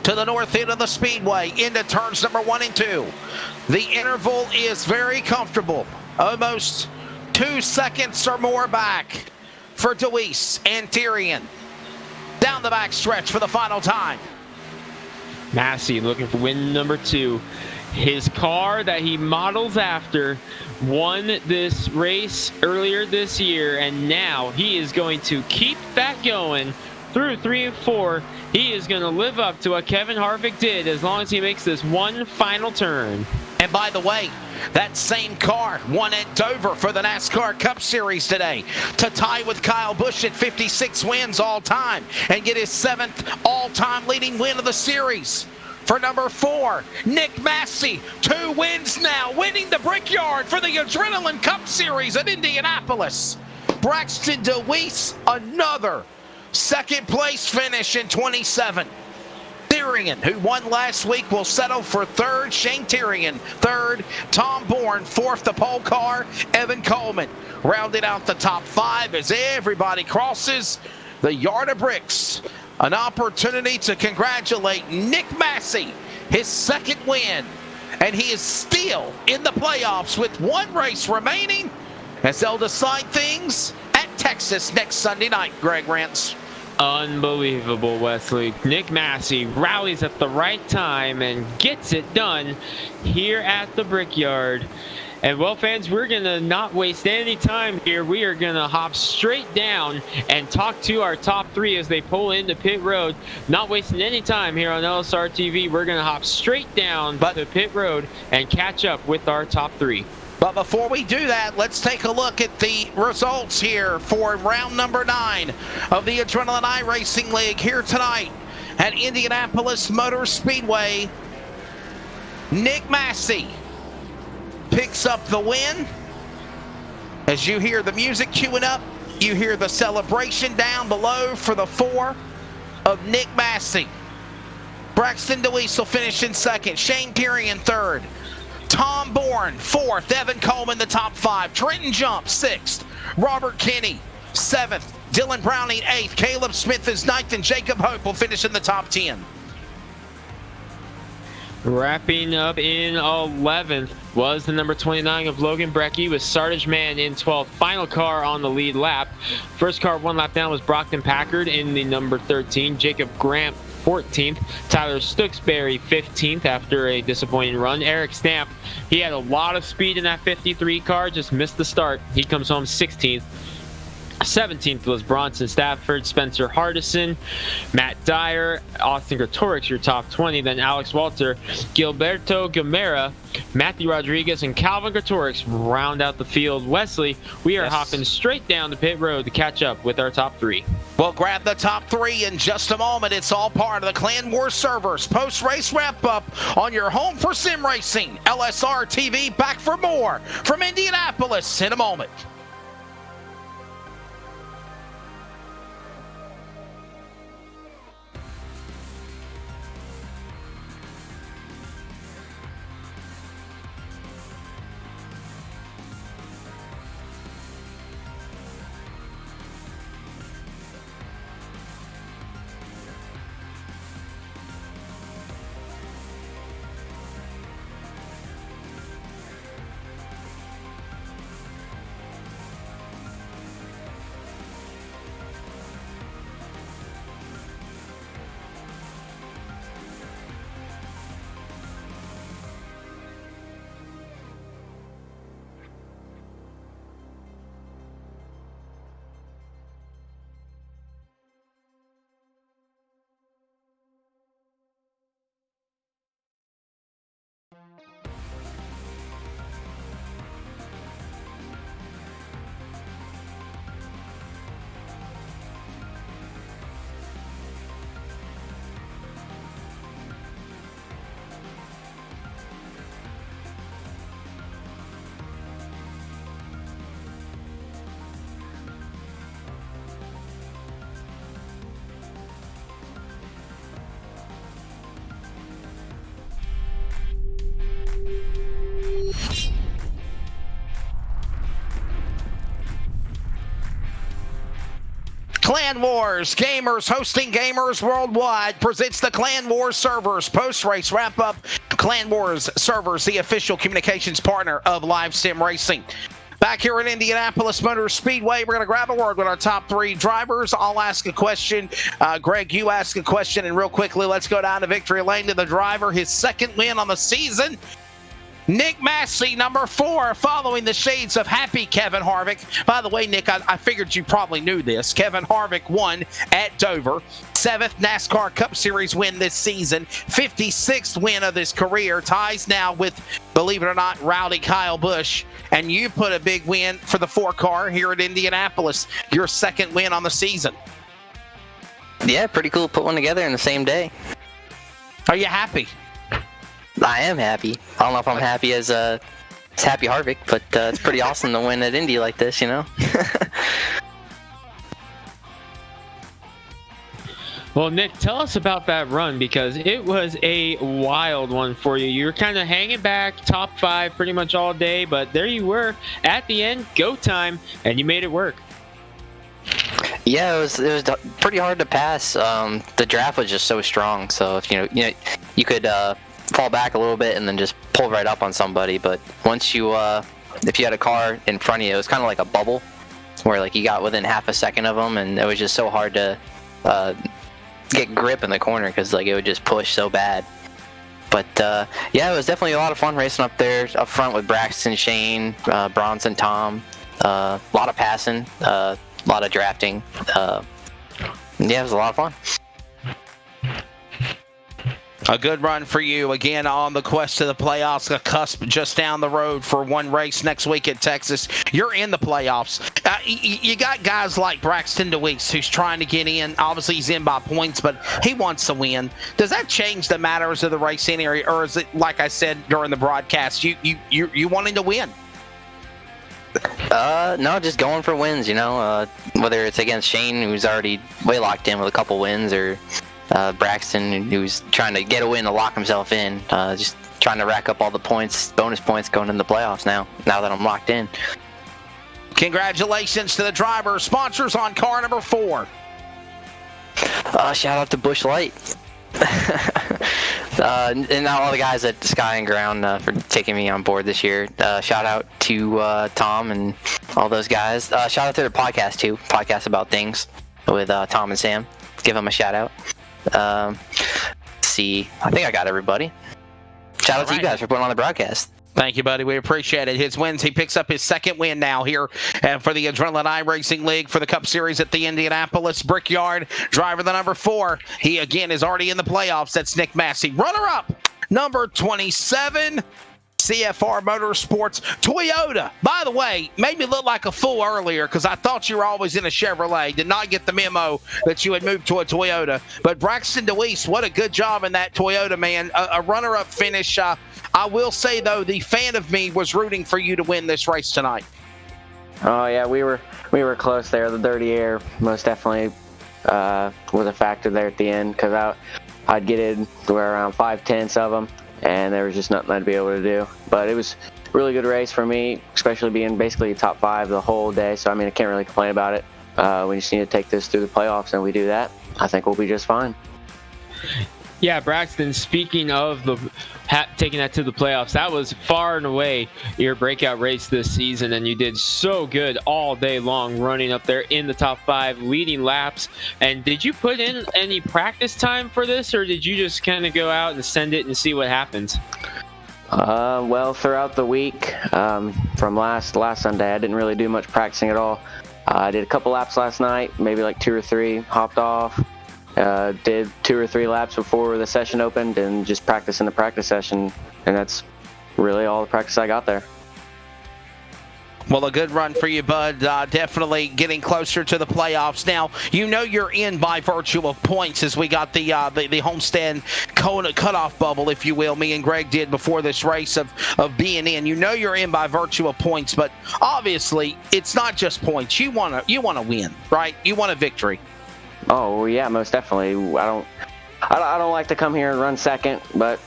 to the north end of the speedway into turns number 1 and 2. The interval is very comfortable, almost 2 seconds or more back for DeWeese and Tyrion. Down the back stretch for the final time. Massey looking for win number 2. His car that he models after won this race earlier this year, and now he is going to keep that going through 3 and 4. He is going to live up to what Kevin Harvick did as long as he makes this one final turn. And by the way, that same car won at Dover for the NASCAR Cup Series today to tie with Kyle Busch at 56 wins all time and get his 7th all-time leading win of the series. For number 4, Nick Massey, 2 wins now, winning the Brickyard for the Adrenaline Cup Series at Indianapolis. Braxton DeWeese, another 2nd place finish in 27. Tyrion, who won last week, will settle for 3rd. Shane Tyrion, 3rd. Tom Bourne, 4th. The pole car. Evan Coleman rounded out the top 5 as everybody crosses the yard of bricks. An opportunity to congratulate Nick Massey, his 2nd win. And he is still in the playoffs with 1 race remaining as they'll decide things at Texas next Sunday night. Greg Rance. Unbelievable, Wesley. Nick Massey rallies at the right time and gets it done here at the Brickyard. And well, fans, we're going to not waste any time here. We are going to hop straight down and talk to our top 3 as they pull into pit road. Not wasting any time here on LSR TV. We're going to hop straight down to pit road and catch up with our top 3. But before we do that, let's take a look at the results here for round number 9 of the Adrenaline iRacing League here tonight at Indianapolis Motor Speedway. Nick Massey picks up the win. As you hear the music queuing up, you hear the celebration down below for the 4 of Nick Massey. Braxton DeWeese will finish in 2nd. Shane Tyrion 3rd. Tom Bourne 4th. Evan Coleman the top 5. Trenton Jump 6th. Robert Kinney 7th. Dylan Browning 8th. Caleb Smith is 9th. And Jacob Hope will finish in the top 10. Wrapping up in 11th was the number 29 of Logan Brecky with Sardage Man in 12th. Final car on the lead lap. First car 1 lap down was Brockton Packard in the number 13. Jacob Grant 14th. Tyler Stooksbury 15th after a disappointing run. Eric Stamp, he had a lot of speed in that 53 car, just missed the start. He comes home 16th. 17th was Bronson Stafford, Spencer Hardison, Matt Dyer, Austin Gretorix, your top 20. Then Alex Walter, Gilberto Gamera, Matthew Rodriguez, and Calvin Gretorix round out the field. Wesley, we are hopping straight down the pit road to catch up with our top 3. We'll grab the top 3 in just a moment. It's all part of the Clan Wars Servers post-race wrap-up on your home for sim racing. LSR TV back for more from Indianapolis in a moment. Clan Wars Gamers, hosting gamers worldwide, presents the Clan Wars Servers post-race wrap-up. Clan Wars Servers, the official communications partner of Live Sim Racing. Back here at Indianapolis Motor Speedway, we're going to grab a word with our top 3 drivers. I'll ask a question. Greg, you ask a question. And real quickly, let's go down to victory lane to the driver. His second win on the season. Nick Massey, number 4, following the shades of happy Kevin Harvick. By the way, Nick, I figured you probably knew this. Kevin Harvick won at Dover. 7th NASCAR Cup Series win this season. 56th win of his career. Ties now with, believe it or not, rowdy Kyle Busch. And you put a big win for the 4-car here at Indianapolis. Your second win on the season. Yeah, pretty cool to put one together in the same day. Are you happy? I am happy. I don't know if I'm happy as Happy Harvick, but it's pretty awesome to win at Indy like this, you know? Well, Nick, tell us about that run, because it was a wild one for you. You were kind of hanging back, top 5 pretty much all day, but there you were at the end, go time, and you made it work. Yeah, it was pretty hard to pass. The draft was just so strong, so if you could fall back a little bit and then just pull right up on somebody. But once you, if you had a car in front of you, it was kind of like a bubble, where like you got within half a second of them, and it was just so hard to get grip in the corner because like it would just push so bad. But yeah, it was definitely a lot of fun racing up there, up front with Braxton, Shane, Bronson, Tom. A lot of passing, a lot of drafting. Yeah, it was a lot of fun. A good run for you, again, on the quest to the playoffs, a cusp just down the road for one race next week at Texas. You're in the playoffs. You got guys like Braxton DeWeese, who's trying to get in. Obviously, he's in by points, but he wants to win. Does that change the matters of the racing area, or is it, like I said during the broadcast, you wanting to win? No, just going for wins, whether it's against Shane, who's already way locked in with a couple wins, or Braxton, who's trying to get a win to lock himself in, just trying to rack up all the points, bonus points going into the playoffs now that I'm locked in. Congratulations to the driver. Sponsors on car number 4. Shout out to Busch Light. And all the guys at Sky and Ground for taking me on board this year. Shout out to Tom and all those guys. Shout out to their podcast too, podcast about things with Tom and Sam. Give them a shout out. See, I think I got everybody. Shout out to you guys for putting on the broadcast. Thank you, buddy. We appreciate it. His wins, he picks up his second win now here for the Adrenaline iRacing League for the Cup Series at the Indianapolis Brickyard. Driver the number 4. He, again, is already in the playoffs. That's Nick Massey. Runner-up, number 27, CFR Motorsports Toyota. By the way, made me look like a fool earlier because I thought you were always in a Chevrolet. Did not get the memo that you had moved to a Toyota. But Braxton DeWeese, what a good job in that Toyota, man. A runner-up finish. I will say, though, the fan of me was rooting for you to win this race tonight. Oh, yeah, we were close there. The dirty air most definitely was a factor there at the end because I'd get in around 5/10 of them, and there was just nothing I'd be able to do. But it was a really good race for me, especially being basically top 5 the whole day. So, I mean, I can't really complain about it. We just need to take this through the playoffs, and we do that. I think we'll be just fine. Yeah, Braxton, speaking of taking that to the playoffs, that was far and away your breakout race this season, and you did so good all day long running up there in the top 5, leading laps. And did you put in any practice time for this, or did you just kind of go out and send it and see what happens? Well, throughout the week, from last Sunday, I didn't really do much practicing at all. I did a couple laps last night, maybe like 2 or 3, hopped off. Did 2 or 3 laps before the session opened and just practice in the practice session, and that's really all the practice I got there. Well, a good run for you, bud. Definitely getting closer to the playoffs. Now, you know you're in by virtue of points as we got the homestand cutoff bubble, if you will. Me and Greg did before this race of being in. You know you're in by virtue of points, but obviously it's not just points. You want to win, right? You want a victory. Oh yeah, most definitely. I don't like to come here and run second, but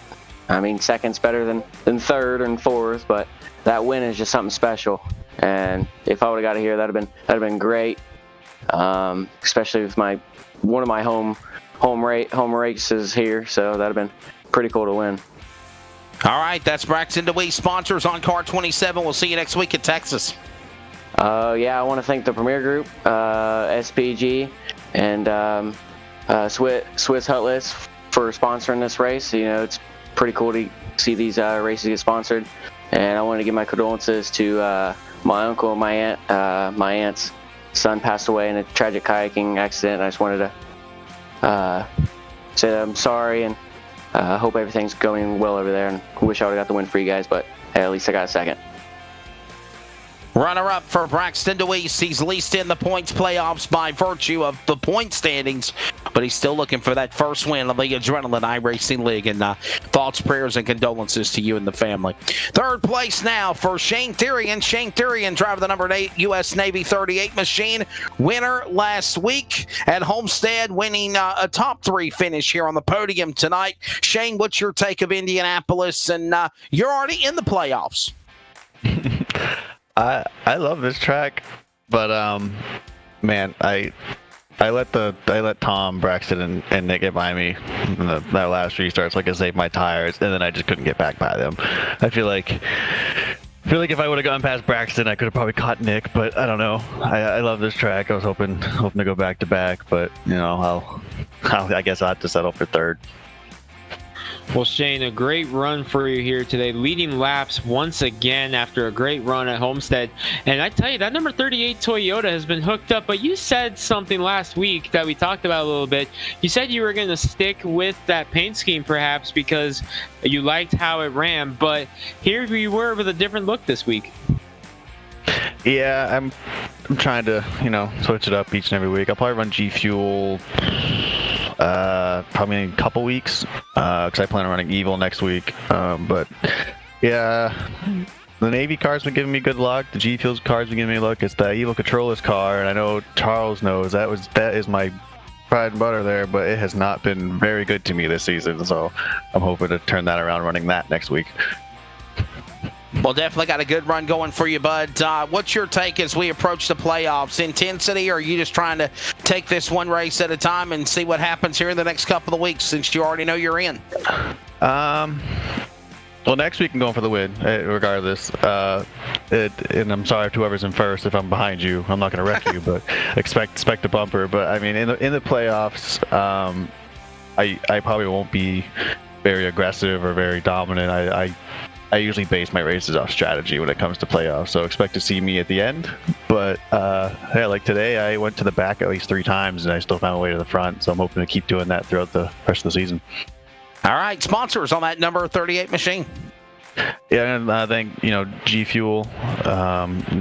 I mean second's better than third and fourth. But that win is just something special, and if I would have got it here, that'd have been great. Especially with one of my home races here, so that'd have been pretty cool to win. All right, that's Braxton DeWeese, sponsors on Car 27. We'll see you next week at Texas. Yeah, I want to thank the Premier Group, SPG, and Swiss Hutless for sponsoring this race. You know, it's pretty cool to see these races get sponsored. And I want to give my condolences to my uncle and my aunt. My aunt's son passed away in a tragic kayaking accident. I just wanted to say that I'm sorry and hope everything's going well over there. And wish I would have got the win for you guys, but hey, at least I got a second. Runner-up for Braxton DeWeese. He's least in the points playoffs by virtue of the point standings, but he's still looking for that first win of the Adrenaline iRacing League. And thoughts, prayers, and condolences to you and the family. Third place now for Shane Therian. Shane Therian, driver the number 8 U.S. Navy 38 machine. Winner last week at Homestead, winning a top 3 finish here on the podium tonight. Shane, what's your take of Indianapolis? And you're already in the playoffs. I love this track, but man, I let Tom, Braxton, and Nick get by me in that last restart so I could save my tires, and then I just couldn't get back by them. I feel like if I would have gotten past Braxton, I could have probably caught Nick, but I don't know. I love this track. I was hoping to go back to back, but you know, I guess I'll have to settle for third. Well, Shane, a great run for you here today, leading laps once again after a great run at Homestead. And I tell you, that number 38 Toyota has been hooked up, but you said something last week that we talked about a little bit. You said you were going to stick with that paint scheme perhaps because you liked how it ran, but here we were with a different look this week. Yeah, I'm trying to, switch it up each and every week. I'll probably run G Fuel probably in a couple weeks because I plan on running Evil next week. But yeah, the Navy car's been giving me good luck. The G Fuel's car's been giving me luck. It's the Evil Controller's car, and I know Charles knows that is my pride and butter there, but it has not been very good to me this season. So I'm hoping to turn that around running that next week. Well, definitely got a good run going for you, bud. What's your take as we approach the playoffs? Intensity, or are you just trying to take this one race at a time and see what happens here in the next couple of weeks since you already know you're in? Well, next week I'm going for the win, regardless. And I'm sorry to whoever's in first if I'm behind you. I'm not going to wreck you, but expect a bumper. But I mean, in the playoffs, I probably won't be very aggressive or very dominant. I usually base my races off strategy when it comes to playoffs, so expect to see me at the end. But yeah, like today, I went to the back at least 3 times, and I still found my way to the front. So I'm hoping to keep doing that throughout the rest of the season. All right, sponsors on that number 38 machine. Yeah, and I think, G Fuel,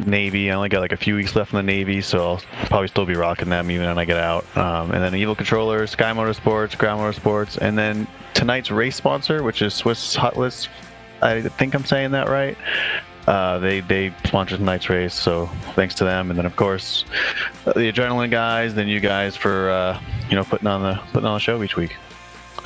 Navy. I only got like a few weeks left in the Navy, so I'll probably still be rocking them even when I get out. And then Evil Controller, Sky Motorsports, Ground Motorsports, and then tonight's race sponsor, which is Swiss Hutless. I think I'm saying that right. They sponsored tonight's race, so thanks to them. And then of course the Adrenaline guys, then you guys for putting on the show each week.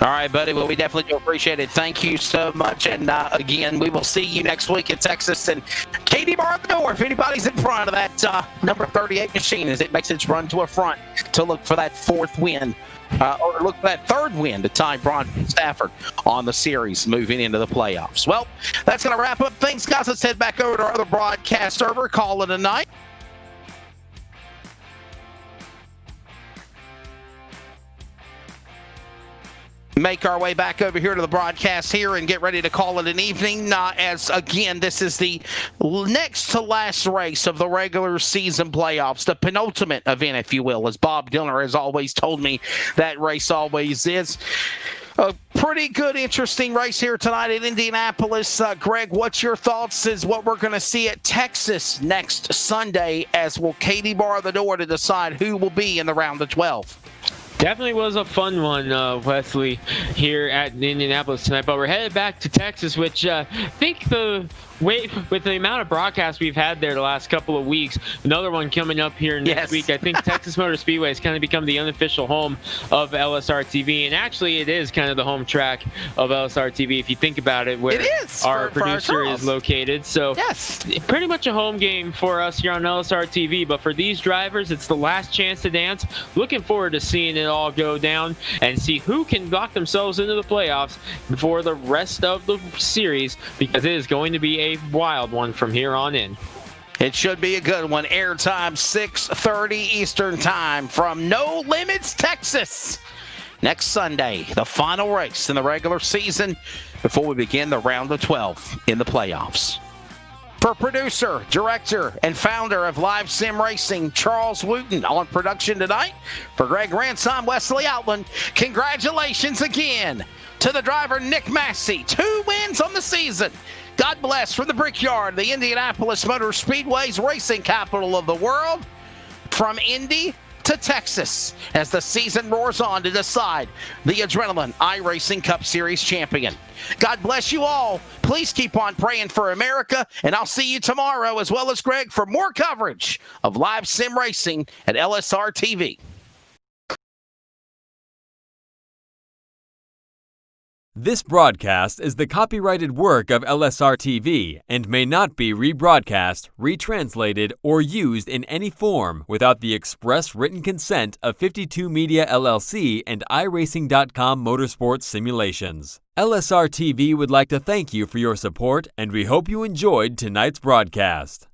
All right, buddy. Well, we definitely do appreciate it. Thank you so much. And again, we will see you next week in Texas. And Katie bar at the door if anybody's in front of that number 38 machine as it makes its run to a front to look for that 4th win. Or look for that 3rd win to tie Bronson Stafford on the series moving into the playoffs. Well, that's going to wrap up things, guys. Let's head back over to our other broadcast server. Call it a night. Make our way back over here to the broadcast here and get ready to call it an evening. As again, this is the next to last race of the regular season playoffs, the penultimate event, if you will, as Bob Dillner has always told me that race always is. A pretty good, interesting race here tonight in Indianapolis. Greg, what's your thoughts is what we're going to see at Texas next Sunday, as will Katie bar the door to decide who will be in the round of 12? Definitely was a fun one, Wesley, here at Indianapolis tonight. But we're headed back to Texas, which I think with the amount of broadcasts we've had there the last couple of weeks, another one coming up here next week. I think Texas Motor Speedway has kind of become the unofficial home of LSR TV, and actually it is kind of the home track of LSR TV if you think about it, where our producer is located. So pretty much a home game for us here on LSR TV. But for these drivers, it's the last chance to dance. Looking forward to seeing it all go down and see who can lock themselves into the playoffs for the rest of the series, because it is going to be a wild one from here on in. It should be a good one. Airtime 6:30 Eastern Time from No Limits, Texas. Next Sunday, the final race in the regular season before we begin the round of 12 in the playoffs. For producer, director, and founder of Live Sim Racing, Charles Wooten, on production tonight. For Greg Ransom, Wesley Outland, congratulations again to the driver Nick Massey. 2 wins on the season. God bless from the Brickyard, the Indianapolis Motor Speedway's racing capital of the world. From Indy to Texas, as the season roars on to decide the Adrenaline iRacing Cup Series champion. God bless you all. Please keep on praying for America, and I'll see you tomorrow, as well as Greg, for more coverage of Live Sim Racing at LSR TV. This broadcast is the copyrighted work of LSR TV and may not be rebroadcast, retranslated, or used in any form without the express written consent of 52 Media LLC and iRacing.com Motorsports Simulations. LSR TV would like to thank you for your support, and we hope you enjoyed tonight's broadcast.